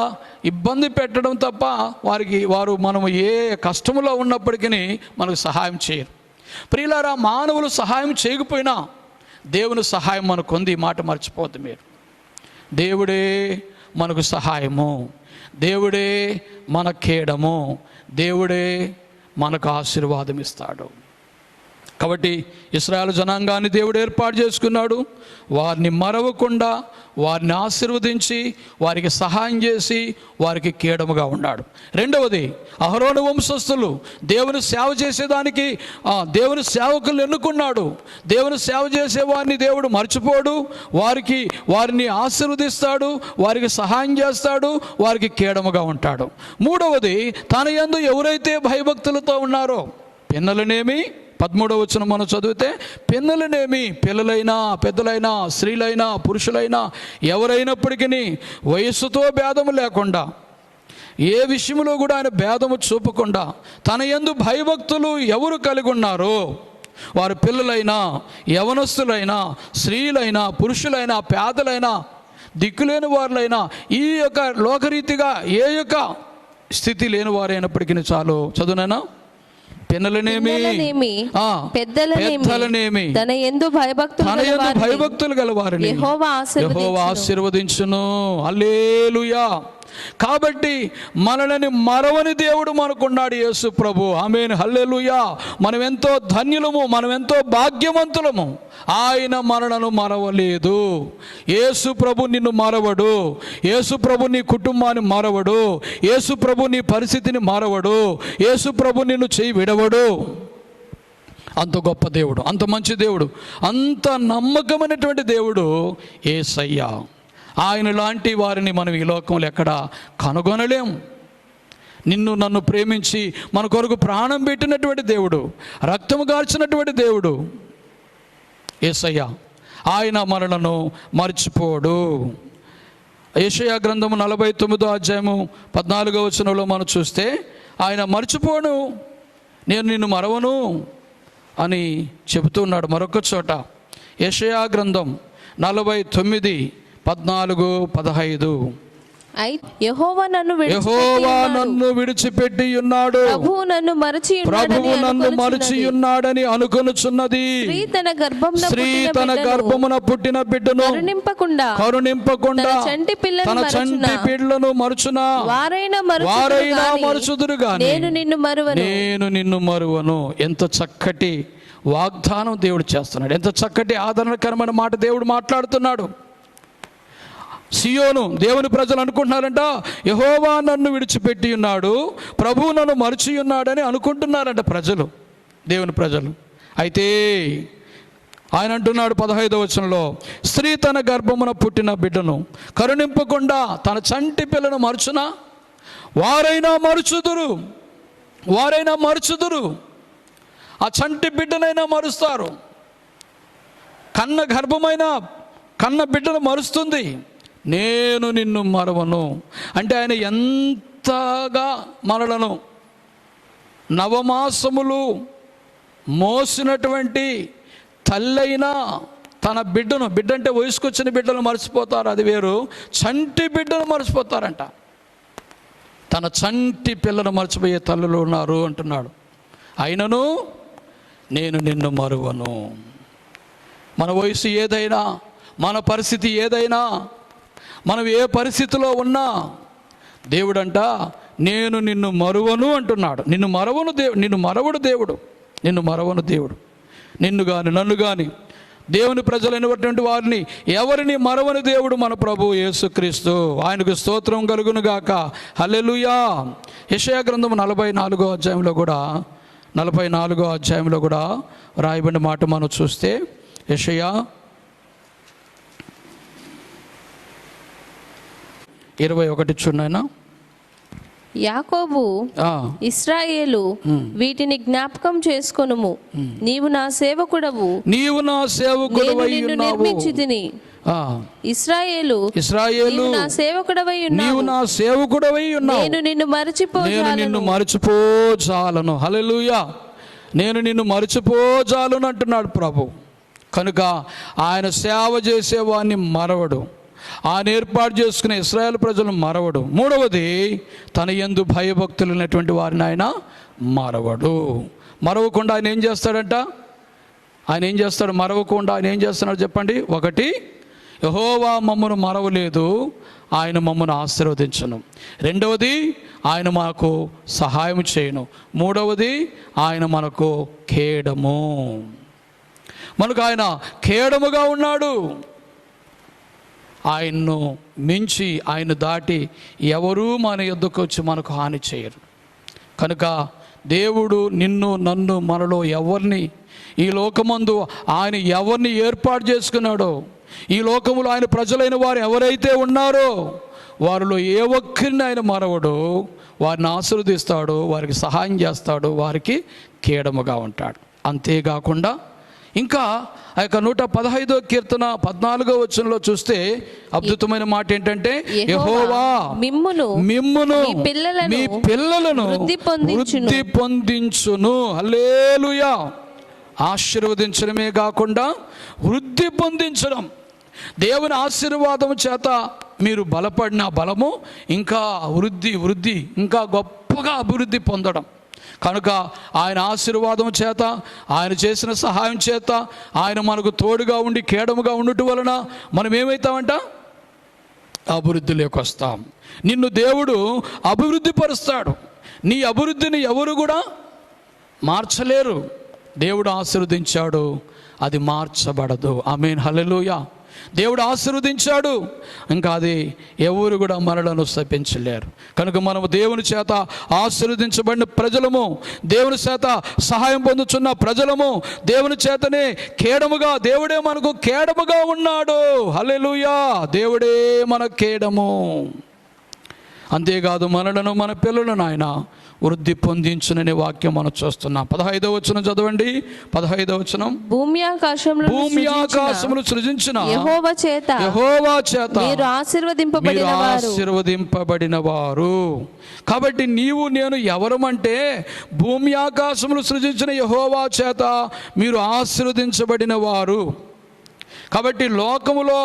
ఇబ్బంది పెట్టడం తప్ప మనము ఏ కష్టములో ఉన్నప్పటికీ మనకు సహాయం చేయరు. ప్రియులారా, మానవులు సహాయం చేయకపోయినా దేవుని సహాయం మనకు ఉంది. ఈ మాట మర్చిపోద్దు మీరు. దేవుడే మనకు సహాయము, దేవుడే మన కేడము, దేవుడే మనకు ఆశీర్వాదం ఇస్తాడు. కాబట్టి ఇశ్రాయేలు జనాంగాన్ని దేవుడు ఏర్పాటు చేసుకున్నాడు. వారిని మరవకుండా, వారిని ఆశీర్వదించి, వారికి సహాయం చేసి, వారికి కేడముగా ఉన్నాడు. రెండవది, అహరోను వంశస్థులు దేవుని సేవ చేసేదానికి దేవుని సేవకులు ఎన్నుకున్నాడు. దేవుని సేవ చేసే వారిని దేవుడు మర్చిపోడు. వారిని ఆశీర్వదిస్తాడు, వారికి సహాయం చేస్తాడు, వారికి కేడముగా ఉంటాడు. మూడవది, తన యందు ఎవరైతే భయభక్తులతో ఉన్నారో, పిన్నలనేమి 13వ వచనం మనం చదివితే, పిన్నలనేమి, పిల్లలైనా పెద్దలైనా స్త్రీలైనా పురుషులైనా ఎవరైనప్పటికీ వయస్సుతో భేదము లేకుండా, ఏ విషయంలో కూడా ఆయన భేదము చూపకుండా, తన యందు భయభక్తులు ఎవరు కలిగి ఉన్నారో వారు పిల్లలైనా యవనస్తులైనా స్త్రీలైనా పురుషులైనా పేదలైనా దిక్కులేని వారులైనా, ఈ యొక్క లోకరీతిగా ఏ యొక్క స్థితి లేని వారైనప్పటికీ చాలు. చదువునైనా, పిన్నలనేమి పెద్దలనేమి తన యందు భయభక్తులు గలవారిని యెహోవా ఆశీర్వదించును. హల్లెలూయా. కాబట్టి మనల్ని మరవని దేవుడు మనకున్నాడు యేసు ప్రభు. ఆమేన్. హల్లెలూయా. మనం ఎంతో ధన్యులము, మనం ఎంతో భాగ్యవంతులము. ఆయన మనలను మరవలేదు. యేసు ప్రభు నిన్ను మరవడు. యేసు ప్రభు నీ కుటుంబాన్ని మరవడు. యేసు ప్రభు నీ పరిస్థితిని మరవడు. యేసు ప్రభు నిన్ను చేయి విడవడు. అంత గొప్ప దేవుడు, అంత మంచి దేవుడు, అంత నమ్మకమైనటువంటి దేవుడు యేసయ్య. ఆయన లాంటి వారిని మనం ఈ లోకంలో ఎక్కడ కనుగొనలేం. నిన్ను నన్ను ప్రేమించి మన కొరకు ప్రాణం పెట్టినటువంటి దేవుడు, రక్తము గార్చినటువంటి దేవుడు యేసయ్య. ఆయన మనలను మర్చిపోడు. యెషయా గ్రంథము 49వ అధ్యాయము 14వ వచనంలో మనం చూస్తే, ఆయన మర్చిపోను, నేను నిన్ను మరవను అని చెబుతున్నాడు. మరొక చోట యెషయా గ్రంథం 49:14-15, యెహోవా నన్ను విడిచిపెట్టి ఉన్నాడు, ప్రభువు నన్ను మరచి ఉన్నాడని అనుకొనుచున్నది. స్త్రీ తన గర్భమున పుట్టిన బిడ్డను కరుణింపకుండా తన చంటి పిల్లను మరుచునా? వారైనా మరుచుదురు గాని నేను నిన్ను మరువను. ఎంత చక్కటి వాగ్దానం దేవుడు చేస్తున్నాడు. ఎంత చక్కటి ఆదరణకరమైన మాట దేవుడు మాట్లాడుతున్నాడు. సియోను దేవుని ప్రజలు అనుకుంటున్నారంట, యెహోవా నన్ను విడిచిపెట్టి ఉన్నాడు, ప్రభువు నన్ను మరచి ఉన్నాడని అనుకుంటున్నారంట ప్రజలు, దేవుని ప్రజలు. అయితే ఆయన అంటున్నాడు 15వ వచనంలో, స్త్రీ తన గర్భమున పుట్టిన బిడ్డను కరుణింపకుండా తన చంటి పిల్లను మరుచునా? వారైనా మరుచుదురు. ఆ చంటి బిడ్డనైనా మరుస్తారు. కన్న బిడ్డను మరుస్తుంది. నేను నిన్ను మరవను అంటే ఆయన ఎంతగా మనలను నవమాసములు మోసినటువంటి తల్లైనా తన బిడ్డంటే వయసుకొచ్చిన బిడ్డను మర్చిపోతారు, అది వేరు. చంటి బిడ్డను మర్చిపోతారంట. తన చంటి పిల్లను మర్చిపోయే తల్లులు ఉన్నారు అంటున్నాడు. అయినను నేను నిన్ను మరువను. మన వయసు ఏదైనా, మన పరిస్థితి ఏదైనా, మనం ఏ పరిస్థితిలో ఉన్నా దేవుడంట నేను నిన్ను మరువను అంటున్నాడు. నిన్ను మరవడు దేవుడు. నిన్ను కానీ నన్ను కానీ దేవుని ప్రజలైనటువంటి వారిని ఎవరిని మరవని దేవుడు మన ప్రభు యేసుక్రీస్తు. ఆయనకు స్తోత్రం కలుగును గాక. హల్లెలూయా. యెషయా గ్రంథం 44వ అధ్యాయంలో కూడా రాయబడిన మాట మనం చూస్తే, యెషయా 21 చూడైనా. యాకోబు ఇశ్రాయేలు వీటిని జ్ఞాపకం చేసుకొనుము, నీవు నా సేవకుడవు, నీవు నా సేవకుడవై నిన్ను ఉన్నావు. నిర్మించితిని. ఇశ్రాయేలు ఇశ్రాయేలు నా సేవకుడవై నీవు ఉన్నావు, నా సేవకుడవై ఉన్నావు. నేను నిన్ను మరచిపోజాలను. హల్లెలూయా. నేను నిన్ను మరచిపోజాలను అంటున్నాడు ప్రభు. కనుక ఆయన సేవ చేసేవాడిని మరవడు, ఆయన ఏర్పాటు చేసుకునే ఇశ్రాయేలు ప్రజలను మరవడు. మూడవది, తన యందు భయభక్తులైనటువంటి వారిని ఆయన మరవడు. మరవకుండా ఆయన ఏం చేస్తాడంట? మరవకుండా ఆయన ఏం చేస్తున్నాడు చెప్పండి. ఒకటి, యెహోవా మమ్మను మరవలేదు, ఆయన మమ్మను ఆశీర్వదించును. రెండవది, ఆయన మాకు సహాయం చేయను. మూడవది, ఆయన మనకు కేడము. మనకు ఆయన కేడముగా ఉన్నాడు. ఆయన్ను మించి, ఆయన దాటి ఎవరూ మన యొద్దకు వచ్చి మనకు హాని చేయరు. కనుక దేవుడు నిన్ను, నన్ను, మనలో ఎవరిని, ఈ లోకమందు ఆయన ఎవరిని ఏర్పాటు చేసుకున్నాడో, ఈ లోకములో ఆయన ప్రజలైన వారు ఎవరైతే ఉన్నారో వారిలో ఏ ఒక్కరిని ఆయన మరవడు. వారిని ఆశీర్వదిస్తాడు, వారికి సహాయం చేస్తాడు, వారికి కేడముగా ఉంటాడు. అంతేకాకుండా ఇంకా ఆ యొక్క 115వ కీర్తన 14వ వచనంలో చూస్తే అద్భుతమైన మాట ఏంటంటే, యెహోవా మిమ్మును మీ పిల్లలను వృద్ధి పొందించును. హల్లెలూయా. ఆశీర్వదించడమే కాకుండా వృద్ధి పొందించడం. దేవుని ఆశీర్వాదం చేత మీరు బలపడిన బలము ఇంకా వృద్ధి ఇంకా గొప్పగా అభివృద్ధి పొందడం. కనుక ఆయన ఆశీర్వాదం చేత, ఆయన చేసిన సహాయం చేత, ఆయన మనకు తోడుగా ఉండి కేడముగా ఉండటం వలన మనం ఏమవుతామంట? అభివృద్ధిలోకి వస్తాం. నిన్ను దేవుడు అభివృద్ధి పరుస్తాడు. నీ అభివృద్ధిని ఎవరు కూడా మార్చలేరు. దేవుడు ఆశీర్వదించాడు, అది మార్చబడదు. ఆమేన్. హల్లెలూయా. దేవుడు ఆశీర్వదించాడు, ఇంకా అది ఎవరు కూడా మనలను శపించలేరు. కనుక మనము దేవుని చేత ఆశీర్వదించబడిన ప్రజలము, దేవుని చేత సహాయం పొందుతున్న ప్రజలము, దేవుని చేతనే కేడముగా, దేవుడే మనకు కేడముగా ఉన్నాడు. హల్లెలూయా. దేవుడే మన కేడము. అంతేకాదు, మనలను మన పిల్లలను ఆయన వృద్ధి పొందించుననే వాక్యం మనం చూస్తున్నాం. 15వ వచనం చదవండి. 15వ వచనం, భూమి ఆకాశములు సృజించిన యెహోవా చేత మీరు ఆశీర్వదింపబడిన వారు. కాబట్టి నీవు నేను ఎవరమంటే, భూమి ఆకాశములు సృజించిన యెహోవా చేత మీరు ఆశీర్వదించబడిన వారు. కాబట్టి లోకములో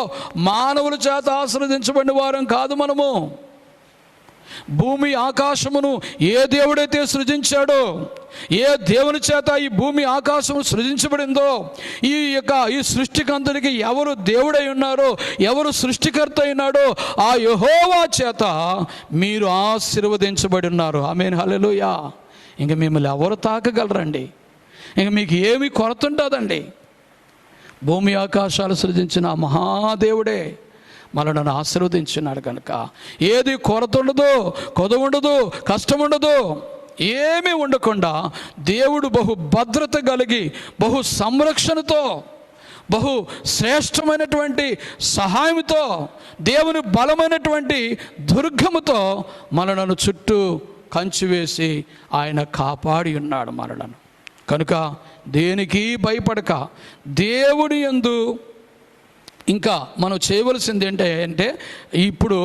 మానవుల చేత ఆశీర్వదించబడిన వారం కాదు మనము. భూమి ఆకాశమును ఏ దేవుడైతే సృజించాడో, ఏ దేవుని చేత ఈ భూమి ఆకాశము సృజించబడిందో, ఈ సృష్టికంతటికి ఎవరు దేవుడై ఉన్నారో, ఎవరు సృష్టికర్త అయినాడో ఆ యెహోవా చేత మీరు ఆశీర్వదించబడి ఉన్నారు. ఆమేన్. హల్లెలూయా. ఇంక మిమ్మల్ని ఎవరు తాకగలరండి? ఇంక మీకు ఏమి కొరత ఉంటుందండి? భూమి ఆకాశాలు సృజించిన మహాదేవుడే మనలను ఆశీర్వదించినాడు. కనుక ఏది కొరత ఉండదు, కొదవ ఉండదు, కష్టం ఉండదు, ఏమీ ఉండకుండా దేవుడు బహు భద్రత కలిగి, బహు సంరక్షణతో, బహు శ్రేష్టమైనటువంటి సహాయంతో, దేవుని బలమైనటువంటి దుర్గముతో మనలను చుట్టూ కంచి వేసి ఆయన కాపాడి ఉన్నాడు మనలను. కనుక దేనికి భయపడక దేవుని యందు ఇంకా మనం చేయవలసింది ఏంటంటే, ఇప్పుడు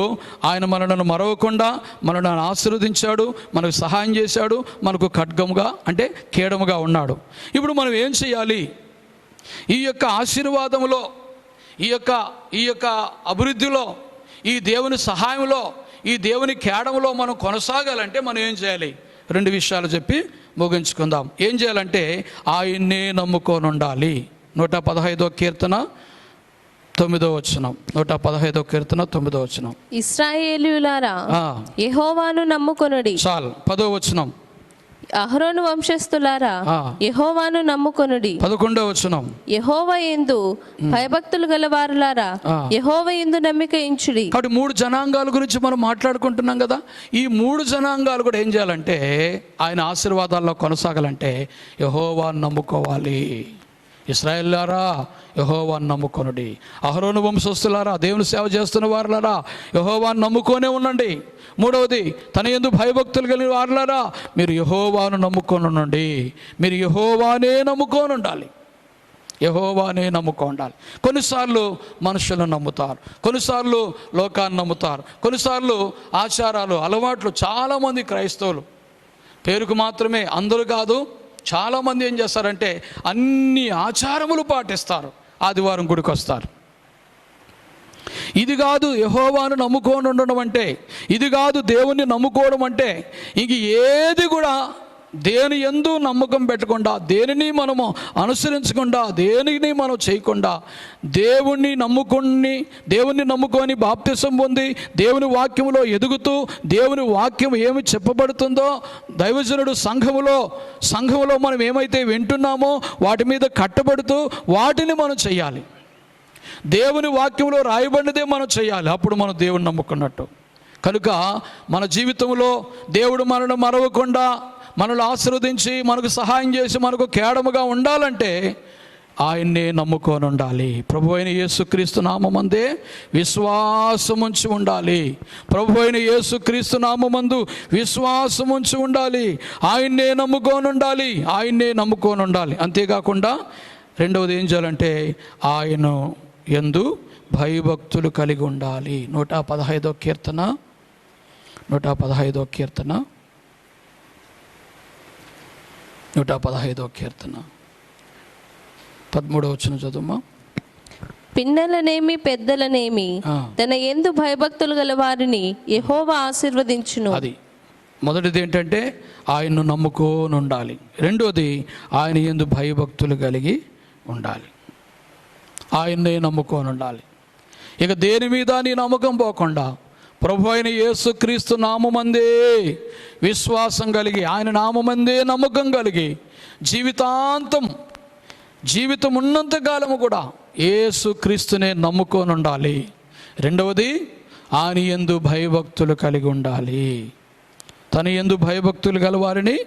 ఆయన మనలను మరవకుండా మనలను ఆశీర్వదించాడు, మనకు సహాయం చేశాడు, మనకు ఖడ్గముగా అంటే కేడముగా ఉన్నాడు. ఇప్పుడు మనం ఏం చేయాలి? ఈ యొక్క ఆశీర్వాదంలో, ఈ యొక్క అభివృద్ధిలో, ఈ దేవుని సహాయంలో, ఈ దేవుని కేడములో మనం కొనసాగాలంటే మనం ఏం చేయాలి? 2 విషయాలు చెప్పి ముగించుకుందాం. ఏం చేయాలంటే, ఆయన్నే నమ్ముకొని ఉండాలి. 115వ కీర్తన 9వ వచనం. 115వ కీర్తన 9వ వచనం, ఇశ్రాయేలీయులారా యెహోవాను నమ్ముకొనుడి. చాలు. 10వ వచనం, అహరోను వంశస్థులారా ఆ. యెహోవాను నమ్ముకొనుడి. 11వ వచనం. యెహోవా యందు భయభక్తులు గలవారులారా ఆ. యెహోవా యందు నమ్మిక ఉంచుడి. కాబట్టి 3 జనాంగాల గురించి మనం మాట్లాడుకుంటున్నాం కదా. ఈ 3 జనాంగాలు కూడా ఏం చేయాలంటే ఆయన ఆశీర్వాదాల్లో కొనసాగాలంటే యెహోవాను నమ్ముకోవాలి. ఇశ్రాయేలులారా యెహోవాను నమ్ముకొనుడి. అహరోను వంశస్థులారా, దేవుని సేవ చేస్తున్న వారులారా యెహోవాను నమ్ముకొనే ఉండండి. 3వది, తన యందు భయభక్తులు కలిగిన వారులారా మీరు యెహోవాను నమ్ముకొని ఉండండి. మీరు యెహోవానే నమ్ముకొని ఉండాలి. యెహోవానే నమ్ముకోండాలి. కొన్నిసార్లు మనుషులను నమ్ముతారు, కొన్నిసార్లు లోకాన్ని నమ్ముతారు, కొన్నిసార్లు ఆచారాలు అలవాట్లు. చాలామంది క్రైస్తవులు పేరుకు మాత్రమే, అందరూ కాదు, చాలామంది ఏం చేస్తారంటే అన్ని ఆచారములు పాటిస్తారు, ఆదివారం గుడికి వస్తారు. ఇది కాదు యెహోవాను నమ్ముకొని ఉండడం అంటే, ఇది కాదు దేవుణ్ణి నమ్ముకోవడం అంటే. ఇంక ఏది కూడా దేని యందు నమ్మకం పెట్టకుండా, దేనిని మనము అనుసరించకుండా, దేనిని మనం చేయకుండా దేవుణ్ణి నమ్ముకొని బాప్తిసం పొంది దేవుని వాక్యములో ఎదుగుతూ, దేవుని వాక్యం ఏమి చెప్పబడుతుందో దైవజనుడు సంఘములో మనం ఏమైతే వింటున్నామో వాటి మీద కట్టబడుతూ వాటిని మనం చేయాలి. దేవుని వాక్యంలో రాయబడినదే మనం చేయాలి. అప్పుడు మనం దేవుని నమ్ముకున్నట్టు. కనుక మన జీవితంలో దేవుడు మనల్ని మరవకుండా, మనల్ని ఆశీర్వదించి, మనకు సహాయం చేసి, మనకు కేడముగా ఉండాలంటే ఆయన్నే నమ్ముకొని ఉండాలి. ప్రభు అయిన యేసుక్రీస్తు నామమందే విశ్వాసముంచి ఉండాలి. ప్రభు అయిన యేసుక్రీస్తు నామమందు విశ్వాసముంచి ఉండాలి. ఆయన్నే నమ్ముకొని ఉండాలి. ఆయన్నే నమ్ముకొని ఉండాలి. అంతేకాకుండా రెండవది ఏం చేయాలంటే ఆయన యందు భయభక్తులు కలిగి ఉండాలి. 115వ కీర్తన 115వ కీర్తన 115వ కీర్తన 13వ వచనం చదువుమా. పిన్నలనేమి పెద్దలనేమి తన యందు భయభక్తులు గల వారిని యెహోవా ఆశీర్వదించును. అది మొదటిది ఏంటంటే ఆయన్ను నమ్ముకొని ఉండాలి. రెండోది ఆయన యందు భయభక్తులు కలిగి ఉండాలి. ఆయన్నే నమ్ముకొని ఉండాలి. ఇక దేని మీద నీ నమ్మకం పోకుండా ప్రభు అయిన యేసుక్రీస్తు నామమందే విశ్వాసం కలిగి, ఆయన నామమందే నమ్మకం కలిగి జీవితం ఉన్నంతకాలము కూడా యేసుక్రీస్తునే నమ్ముకొని ఉండాలి. రెండవది ఆయన యందు భయభక్తులు కలిగి ఉండాలి. తన యందు భయభక్తులు గల వారిని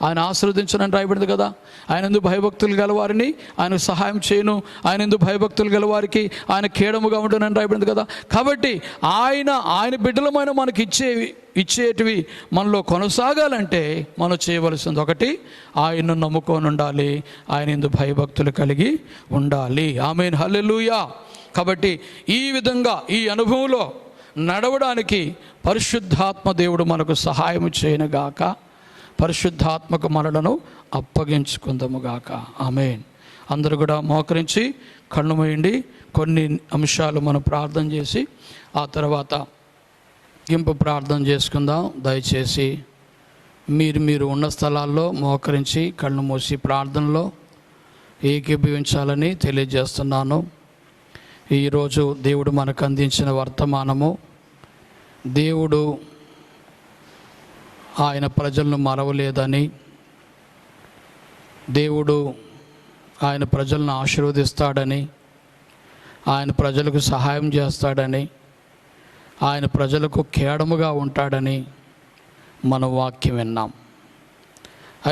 ఆయన ఆశీర్వదించనని రాయబడింది కదా. ఆయన యందు భయభక్తులు గల వారిని ఆయనకు సహాయం చేయను, ఆయన యందు భయభక్తులు గల వారికి ఆయన కేడముగా ఉంటునని రాయబడింది కదా. కాబట్టి ఆయన బిడ్డలమైన మనకి ఇచ్చేటివి మనలో కొనసాగాలంటే మనం చేయవలసింది ఒకటి, ఆయన్ను నమ్ముకొని ఉండాలి, ఆయన యందు భయభక్తులు కలిగి ఉండాలి. ఆమేన్, హల్లెలూయా. కాబట్టి ఈ విధంగా ఈ అనుభవంలో నడవడానికి పరిశుద్ధాత్మ దేవుడు మనకు సహాయం చేయనుగాక. పరిశుద్ధాత్మకు మనలను అప్పగించుకుందాముగాక. ఆమేన్. అందరూ కూడా మోకరించి కళ్ళు మూయండి. కొన్ని అంశాలు మనం ప్రార్థన చేసి ఆ తర్వాత ఇంపు ప్రార్థన చేసుకుందాం. దయచేసి మీరు ఉన్న స్థలాల్లో మోకరించి కళ్ళు మూసి ప్రార్థనలో ఏకీభవించాలని తెలియజేస్తున్నాను. ఈరోజు దేవుడు మనకు అందించిన వర్తమానము, దేవుడు ఆయన ప్రజలను మరవలేదని, దేవుడు ఆయన ప్రజలను ఆశీర్వదిస్తాడని, ఆయన ప్రజలకు సహాయం చేస్తాడని, ఆయన ప్రజలకు కేడముగా ఉంటాడని మన వాక్యం విన్నాం.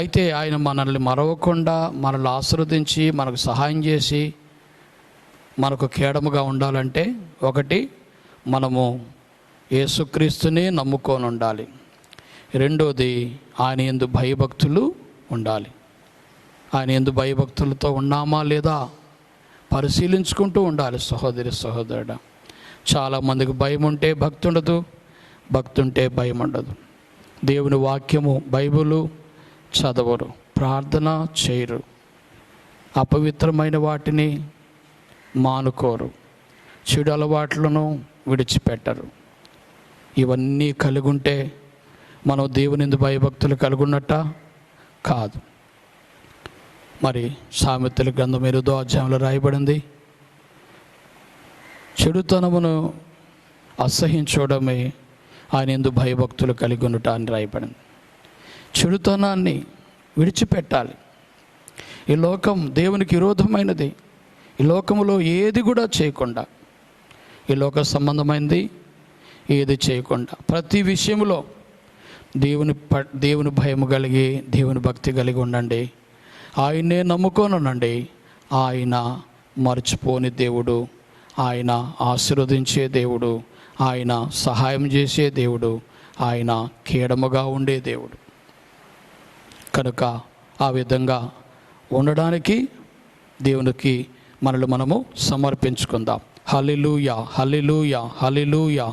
అయితే ఆయన మనల్ని మరవకుండా, మనల్ని ఆశీర్వదించి, మనకు సహాయం చేసి, మనకు కేడముగా ఉండాలంటే ఒకటి, మనము యేసుక్రీస్తుని నమ్ముకొని ఉండాలి. రెండోది, ఆయన యందు భయభక్తులు ఉండాలి. ఆయన యందు భయభక్తులతో ఉన్నామా లేదా పరిశీలించుకుంటూ ఉండాలి. సహోదరుడా, చాలామందికి భయం ఉంటే భక్తి ఉండదు, భక్తి ఉంటే భయం ఉండదు. దేవుని వాక్యము బైబిలు చదవరు, ప్రార్థన చేయరు, అపవిత్రమైన వాటిని మానుకోరు, చెడు అలవాట్లను విడిచిపెట్టరు. ఇవన్నీ కలిగి ఉంటే మనం దేవుని భయభక్తులు కలుగున్నట్ట కాదు. మరి సామెతల గ్రంథం 8వ అధ్యాయంలో రాయబడింది, చెడుతనమును అసహించడమే ఆయన యందు భయభక్తులు కలిగి ఉండట అని రాయబడింది. చెడుతనాన్ని విడిచిపెట్టాలి. ఈ లోకం దేవునికి విరోధమైనది. ఈ లోకములో ఏది కూడా చేయకుండా, ఈ లోక సంబంధమైనది ఏది చేయకుండా ప్రతి విషయంలో దేవుని భయము కలిగి, దేవుని భక్తి కలిగి ఉండండి. ఆయన్నే నమ్ముకోనుండండి. ఆయన మర్చిపోని దేవుడు, ఆయన ఆశీర్వదించే దేవుడు, ఆయన సహాయం చేసే దేవుడు, ఆయన కీడముగా ఉండే దేవుడు. కనుక ఆ విధంగా ఉండడానికి దేవునికి మనము సమర్పించుకుందాం. హల్లెలూయా, హల్లెలూయా, హల్లెలూయా,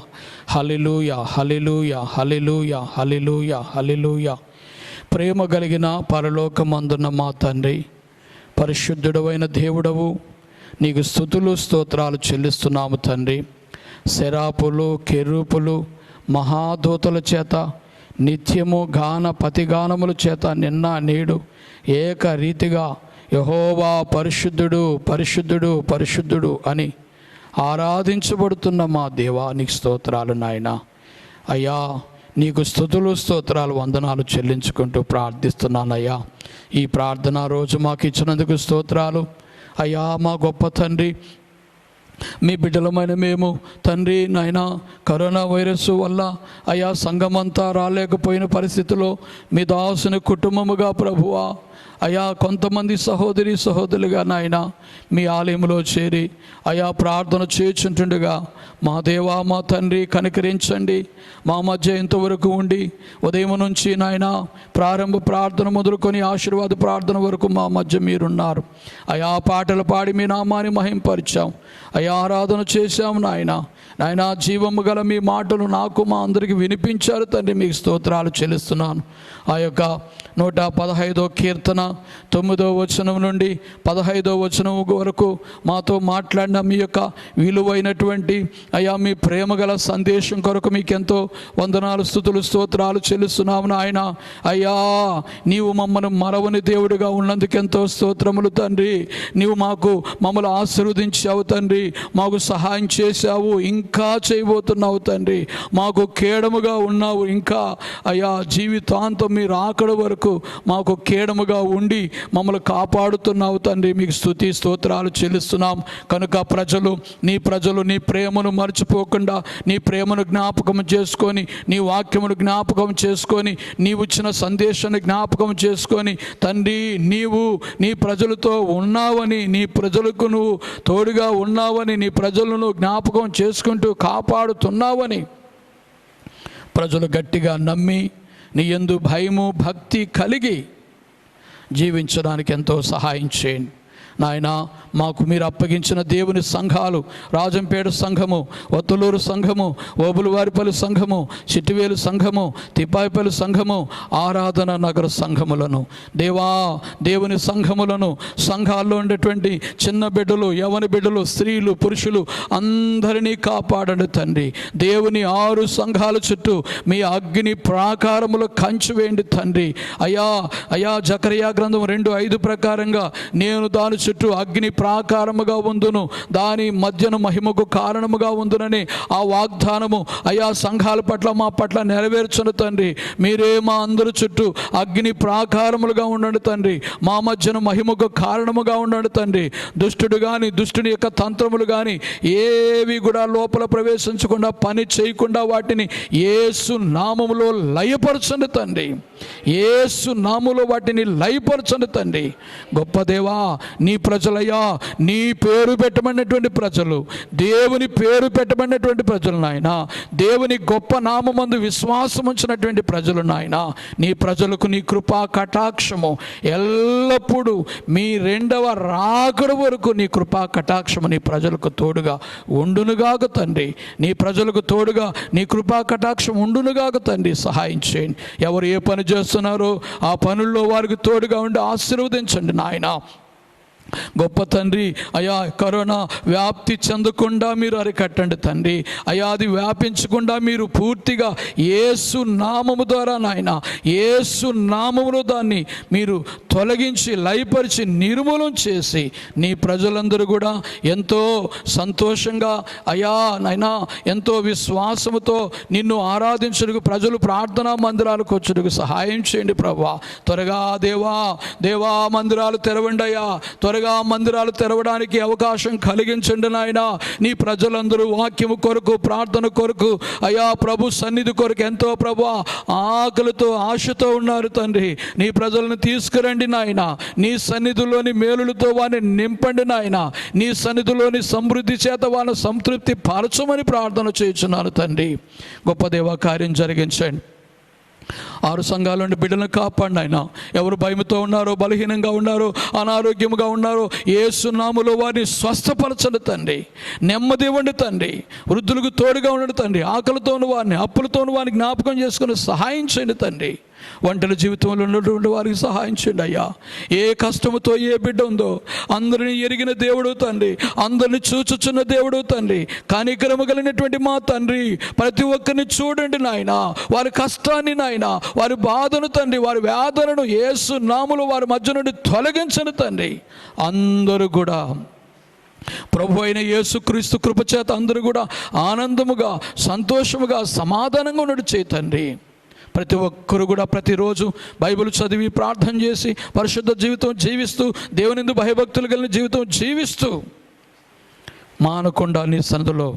హల్లెలూయా, హల్లెలూయా, హల్లెలూయా, హల్లెలూయా, హల్లెలూయా. ప్రేమ కలిగిన పరలోకమందున్న మా తండ్రి, పరిశుద్ధుడవైన దేవుడవు, నీకు స్తుతులు స్తోత్రాలు చెల్లిస్తున్నాము తండ్రి. శరాపులు, కెరూపులు, మహాదూతల చేత నిత్యము పతిగానముల చేత నిన్న నేడు ఏకరీతిగా యెహోవా పరిశుద్ధుడు, పరిశుద్ధుడు, పరిశుద్ధుడు అని ఆరాధించబడుతున్న మా దేవా, నీకు స్తోత్రాలు నాయనా. అయ్యా, నీకు స్తుతులు స్తోత్రాలు వందనాలు చెల్లించుకుంటూ ప్రార్థిస్తున్నానయ్యా. ఈ ప్రార్థన రోజు మాకు ఇచ్చినందుకు స్తోత్రాలు అయ్యా. మా గొప్ప తండ్రి, మీ బిడ్డలమైన మేము తండ్రి నాయనా, కరోనా వైరస్ వల్ల అయ్యా సంఘమంతా రాలేకపోయిన పరిస్థితిలో మీ దాసుని కుటుంబముగా ప్రభువా అయ్యా కొంతమంది సహోదరులుగా నాయన మీ ఆలయంలో చేరి అయ్యా ప్రార్థన చేయుచుంటుండగా మా దేవా మా తండ్రి కనికరించండి. మా మధ్య ఇంతవరకు ఉండి ఉదయం నుంచి నాయన ప్రారంభ ప్రార్థన మొదలుకొని ఆశీర్వాద ప్రార్థన వరకు మా మధ్య మీరున్నారు అయ్యా. పాటలు పాడి మీ నామాన్ని మహింపరిచాం అయ్యా, ఆరాధన చేశాం నాయన. జీవము గల మీ మాటలు నాకు మా అందరికి వినిపించారు తండ్రి, మీకు స్తోత్రాలు చెల్లిస్తున్నాను. ఆ యొక్క 115వ కీర్తన 9వ వచనం నుండి 15వ వచనం వరకు మాతో మాట్లాడిన మీ యొక్క విలువైనటువంటి అయ్యా మీ ప్రేమ గల సందేశం కొరకు మీకెంతో వందనాలు స్తుతులు స్తోత్రాలు చెల్లిస్తున్నాము నాయన. అయ్యా, నీవు మమ్మల్ని మరవని దేవుడిగా ఉన్నందుకెంతో స్తోత్రములు తండ్రి. నీవు మమ్మల్ని ఆశీర్వదించావు తండ్రి, మాకు సహాయం చేశావు, ఇంకా చేయబోతున్నావు తండ్రి. మాకు కేడముగా ఉన్నావు, ఇంకా అయ్యా జీవితాంతం మీరు ఆకడ వరకు మాకు కేడముగా ఉండి మమ్మల్ని కాపాడుతున్నావు తండ్రి. మీకు స్తుతి స్తోత్రాలు చెల్లిస్తున్నాం. కనుక ప్రజలు నీ ప్రేమను మర్చిపోకుండా, నీ ప్రేమను జ్ఞాపకం చేసుకొని, నీ వాక్యమును జ్ఞాపకం చేసుకొని, నీవు ఇచ్చిన సందేశాన్ని జ్ఞాపకం చేసుకొని తండ్రి, నీవు నీ ప్రజలతో ఉన్నావని, నీ ప్రజలకు నువ్వు తోడుగా ఉన్నావని, నీ ప్రజలను జ్ఞాపకం చేసుకుంటూ కాపాడుతున్నావని ప్రజలు గట్టిగా నమ్మి నీ యందు భయము భక్తి కలిగి జీవించడానికి ఎంతో సహాయం చేయండి నాయన. మాకు మీరు అప్పగించిన దేవుని సంఘాలు, రాజంపేట సంఘము, ఒత్తలూరు సంఘము, ఓబులవారిపల్లి సంఘము, చిట్టివేలు సంఘము, తిప్పాయిపల్లి సంఘము, ఆరాధన నగర సంఘములను దేవా, దేవుని సంఘములను, సంఘాల్లో ఉండేటువంటి చిన్న బిడ్డలు, యవన బిడ్డలు, స్త్రీలు, పురుషులు అందరినీ కాపాడండి తండ్రి. దేవుని 6 సంఘాల చుట్టూ మీ అగ్ని ప్రాకారములు కంచి వేయండి తండ్రి. అయ్యా జకరియా గ్రంథం 2:5 ప్రకారంగా నేను దాని చుట్టూ అగ్ని ప్రాకారముగా ఉందును, దాని మధ్యన మహిమకు కారణముగా ఉందునని ఆ వాగ్దానము అయా సంఘాల పట్ల మా పట్ల నెరవేర్చును తండ్రి. మీరే మా అందరి చుట్టూ అగ్ని ప్రాకారములుగా ఉండండి తండ్రి. మా మధ్యన మహిమకు కారణముగా ఉండండి తండ్రి. దుష్టుడు కానీ, దుష్టుని యొక్క తంత్రములు కానీ ఏవి కూడా లోపల ప్రవేశించకుండా, పని చేయకుండా వాటిని యేసు నామములో లయపరచండి తండ్రి. యేసు నామములో వాటిని లయపరచండి తండ్రి. గొప్ప దేవా, నీ ప్రజలయ్యా, నీ పేరు పెట్టబడినటువంటి ప్రజలు, దేవుని పేరు పెట్టబడినటువంటి ప్రజలు నాయన, దేవుని గొప్ప నామమందు విశ్వాసం ఉంచినటువంటి ప్రజలు నాయన, నీ ప్రజలకు నీ కృపా కటాక్షము ఎల్లప్పుడూ మీ 2వ రాకడ వరకు నీ కృపా కటాక్షము నీ ప్రజలకు తోడుగా ఉండునుగాక తండ్రి. నీ ప్రజలకు తోడుగా నీ కృపా కటాక్షం ఉండునుగాక తండ్రి. సహాయం చేయండి. ఎవరు ఏ పని చేస్తున్నారో ఆ పనుల్లో వారికి తోడుగా ఉండి ఆశీర్వదించండి నాయన. గొప్ప తండ్రి అయా కరోనా వ్యాప్తి చెందకుండా మీరు అరికట్టండి తండ్రి. అయా అది వ్యాపించకుండా మీరు పూర్తిగా యేసు నామము ద్వారా నాయన, యేసు నామములో దాన్ని మీరు తొలగించి లయపరిచి నిర్మూలన చేసి నీ ప్రజలందరూ కూడా ఎంతో సంతోషంగా అయా నాయనా ఎంతో విశ్వాసముతో నిన్ను ఆరాధించుటకు ప్రజలు ప్రార్థనా మందిరాలకు వచ్చుటకు సహాయం చేయండి ప్రభువా. త్వరగా దేవా మందిరాలు తెరవండి అయ్యా. త్వరగా మందిరాలు తెరవడానికి అవకాశం కలిగించండి నాయన. నీ ప్రజలందరూ వాక్యము కొరకు ప్రార్థన కొరకు అయా ప్రభు సన్నిధి కొరకు ఎంతో ప్రభు ఆకలితో ఆశతో ఉన్నారు తండ్రి. నీ ప్రజలను తీసుకురండి నాయన. నీ సన్నిధిలోని మేలులతో వారిని నింపండి నాయన. నీ సన్నిధిలోని సమృద్ధి చేత వారిని సంతృప్తి పరచమని ప్రార్థన చేయుచున్నాను తండ్రి. గొప్ప దేవ కార్యం జరిగించండి. 6 సంఘాల నుండి బిడ్డలను కాపాడి ఆయన. ఎవరు భయముతో ఉన్నారో, బలహీనంగా ఉన్నారో, అనారోగ్యముగా ఉన్నారో యేసు నామములో వారిని స్వస్థపరచండి తండ్రి. నెమ్మది ఇవ్వండి తండ్రి. వృద్ధులకు తోడుగా ఉండండి తండ్రి. ఆకలితోని వారిని, అప్పులతోని వారిని జ్ఞాపకం చేసుకుని సహాయం చేయండి తండ్రి. ఒంటరి జీవితంలో ఉన్నటువంటి వారికి సహాయం చేయండి అయ్యా. ఏ కష్టముతో ఏ బిడ్డ ఉందో అందరినీ ఎరిగిన దేవుడు తండ్రి, అందరిని చూచుచున్న దేవుడు తండ్రి, కనికరము కలిగినటువంటి మా తండ్రి, ప్రతి ఒక్కరిని చూడండి నాయన. వారి కష్టాన్ని నాయన, వారి బాధను తండ్రి, వారి వేదనను యేసు నామములో వారి మధ్య నుండి తొలగించండి తండ్రి. అందరూ కూడా ప్రభు అయిన యేసుక్రీస్తు కృపచేత అందరూ కూడా ఆనందముగా, సంతోషముగా, సమాధానంగా ఉన్నట్టు చేయి తండ్రి. ప్రతి ఒక్కరు కూడా ప్రతిరోజు బైబిల్ చదివి ప్రార్థన చేసి పరిశుద్ధ జీవితం జీవిస్తూ దేవునిందు భయభక్తులు కలిగిన జీవితం జీవిస్తూ మానకుండా నీ సన్నిధిలో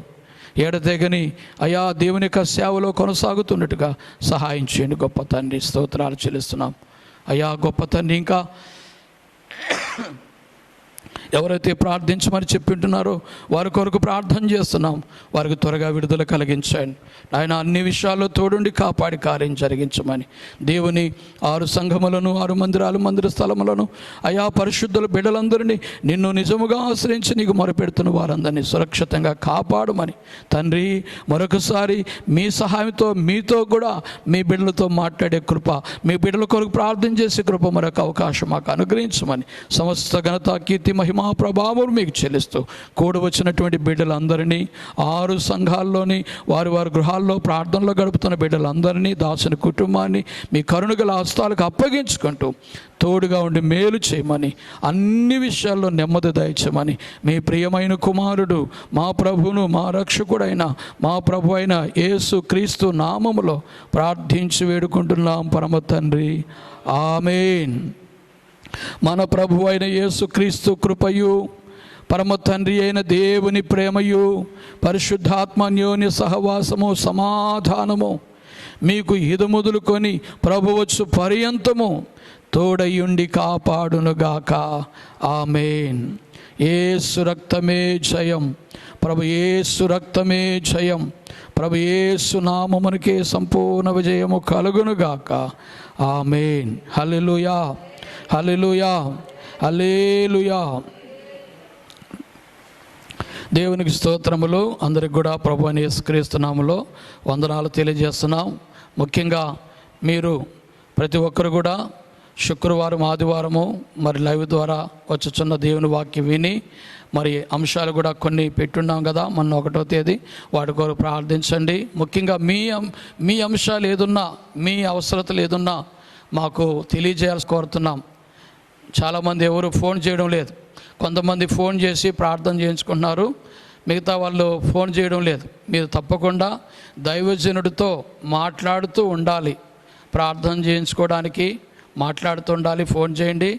ఎడతెగని అయా దేవుని యొక్క సేవలో కొనసాగుతున్నట్టుగా సహాయం చేయండి గొప్ప తండ్రి. స్తోత్రాలు చెల్లిస్తున్నాం అయ్యా గొప్ప తండ్రి. ఇంకా ఎవరైతే ప్రార్థించమని చెప్పింటున్నారో వారి కొరకు ప్రార్థన చేస్తున్నాం. వారికి త్వరగా విడుదల కలిగించండి ఆయన. అన్ని విషయాల్లో తోడుండి కాపాడి కార్యం జరిగించమని దేవుని 6 సంఘములను, 6 మందిరాలు, మందిర స్థలములను అయా పరిశుద్ధుల బిడ్డలందరినీ నిన్ను నిజముగా ఆశ్రయించి నీకు మొరపెడుతున్న వారందరినీ సురక్షితంగా కాపాడమని తండ్రి. మరొకసారి మీ సహాయంతో మీతో కూడా మీ బిడ్డలతో మాట్లాడే కృప, మీ బిడ్డల కొరకు ప్రార్థన చేసే కృప మరొక అవకాశం మాకు అనుగ్రహించమని సమస్త ఘనత, కీర్తి, మహిమా ప్రభావం మీకు చెల్లిస్తూ కూడి వచ్చినటువంటి బిడ్డలందరినీ, 6 సంఘాల్లోని వారి గృహాల్లో ప్రార్థనలో గడుపుతున్న బిడ్డలందరినీ, దాసుని కుటుంబాన్ని మీ కరుణగల హస్తాలకు అప్పగించుకుంటూ తోడుగా ఉండి మేలు చేయమని, అన్ని విషయాల్లో నెమ్మది దయచేయమని మీ ప్రియమైన కుమారుడు మా ప్రభువును మా రక్షకుడైన మా ప్రభు అయిన యేసు క్రీస్తు నామములో ప్రార్థించి వేడుకుంటున్నాం పరమ తండ్రి. ఆమేన్. మన ప్రభు అయిన యేసుక్రీస్తు కృపయు, పరమ తండ్రి అయిన దేవుని ప్రేమయు, పరిశుద్ధాత్మన్యోన్య సహవాసము, సమాధానము మీకు ఇది మొదలుకొని ప్రభువచ్చు పర్యంతము తోడయుండి కాపాడునుగాక. ఆమేన్. యేసు రక్తమే జయం. ప్రభు యేసు రక్తమే జయం. ప్రభు యేసు నామమునకే సంపూర్ణ విజయము కలుగునుగాక. ఆమేన్. హల్లెలూయా, హల్లెలూయా, హల్లెలూయా. దేవునికి స్తోత్రములు. అందరికి కూడా ప్రభు అని యేసుక్రీస్తు నామములో వందనాలు తెలియజేస్తున్నాం. ముఖ్యంగా మీరు ప్రతి ఒక్కరు కూడా శుక్రవారం, ఆదివారము మరి లైవ్ ద్వారా వచ్చుచున్న దేవుని వాక్యం విని మరి అంశాలు కూడా కొన్ని పెట్టున్నాం కదా మొన్న 1వ తేదీ. వాటి కొరకు ప్రార్థించండి. ముఖ్యంగా మీ అంశాలు ఏదున్నా, మీ అవసరతలు ఏదున్నా మాకు తెలియజేయాల్సి కోరుతున్నాం. చాలామంది ఎవరు ఫోన్ చేయడం లేదు. కొంతమంది ఫోన్ చేసి ప్రార్థన చేయించుకుంటున్నారు, మిగతా వాళ్ళు ఫోన్ చేయడం లేదు. మీరు తప్పకుండా దైవజనుడితో మాట్లాడుతూ ఉండాలి. ప్రార్థన చేయించుకోవడానికి మాట్లాడుతూ ఉండాలి. ఫోన్ చేయండి,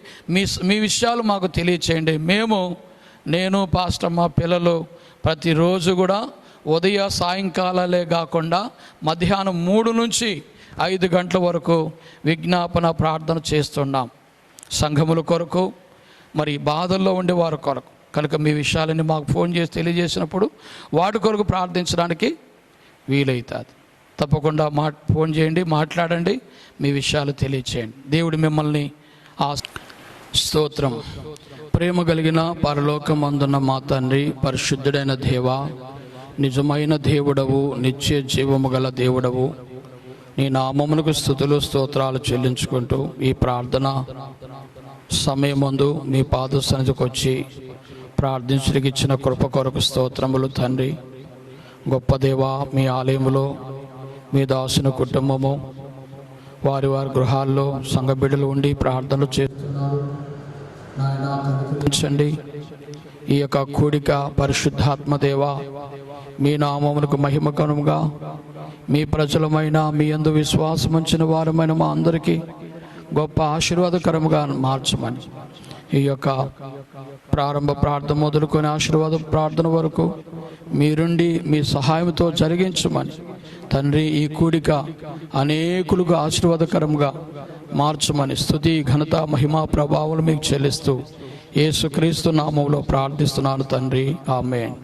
మీ విషయాలు మాకు తెలియచేయండి. నేను పాస్టర్, మా పిల్లలు ప్రతిరోజు కూడా ఉదయ సాయంకాలాలే కాకుండా మధ్యాహ్నం 3 నుంచి 5 గంటల వరకు విజ్ఞాపన ప్రార్థన చేస్తున్నాం. సంఘముల కొరకు, మరి బాధల్లో ఉండే వారి కొరకు. కనుక మీ విషయాలని మాకు ఫోన్ చేసి తెలియజేసినప్పుడు వాటి కొరకు ప్రార్థించడానికి వీలవుతుంది. తప్పకుండా ఫోన్ చేయండి, మాట్లాడండి, మీ విషయాలు తెలియచేయండి. దేవుడు మిమ్మల్ని స్తోత్రం. ప్రేమ కలిగిన పరలోకమందున్న మా తండ్రి, పరిశుద్ధుడైన దేవా, నిజమైన దేవుడవు, నిత్య జీవము గల దేవుడవు, నీ నామమునకు స్తుతులు స్తోత్రాలు చెల్లించుకుంటూ ఈ ప్రార్థన సమయమందు మీ పాద సన్నిధికి వచ్చి ప్రార్థించడానికి ఇచ్చిన కృప కొరకు స్తోత్రములు తండ్రి. గొప్ప దేవా, మీ ఆలయములో మీ దాసుని కుటుంబము వారి వారి గృహాల్లో సంఘ బిడ్డలు ఉండి ప్రార్థనలు చేస్తున్నారు. నాయనా, ఈ యొక్క కూడిక పరిశుద్ధాత్మ దేవా, మీ నామమునకు మహిమకరముగా మీ ప్రజలమైన మీ యందు విశ్వాసం ఉంచిన వారమైన మా అందరికీ గొప్ప ఆశీర్వాదకరముగా మార్చమని, ఈ యొక్క ప్రారంభ ప్రార్థన మొదలుకొని ఆశీర్వాద ప్రార్థన వరకు మీరుండి మీ సహాయంతో జరిగించమని తండ్రి, ఈ కూడిక అనేకులుగా ఆశీర్వాదకరంగా మార్చమని స్తుతి ఘనత మహిమా ప్రభావాలు మీకు చెల్లిస్తూ యేసుక్రీస్తు నామములో ప్రార్థిస్తున్నాను తండ్రి. ఆమేన్.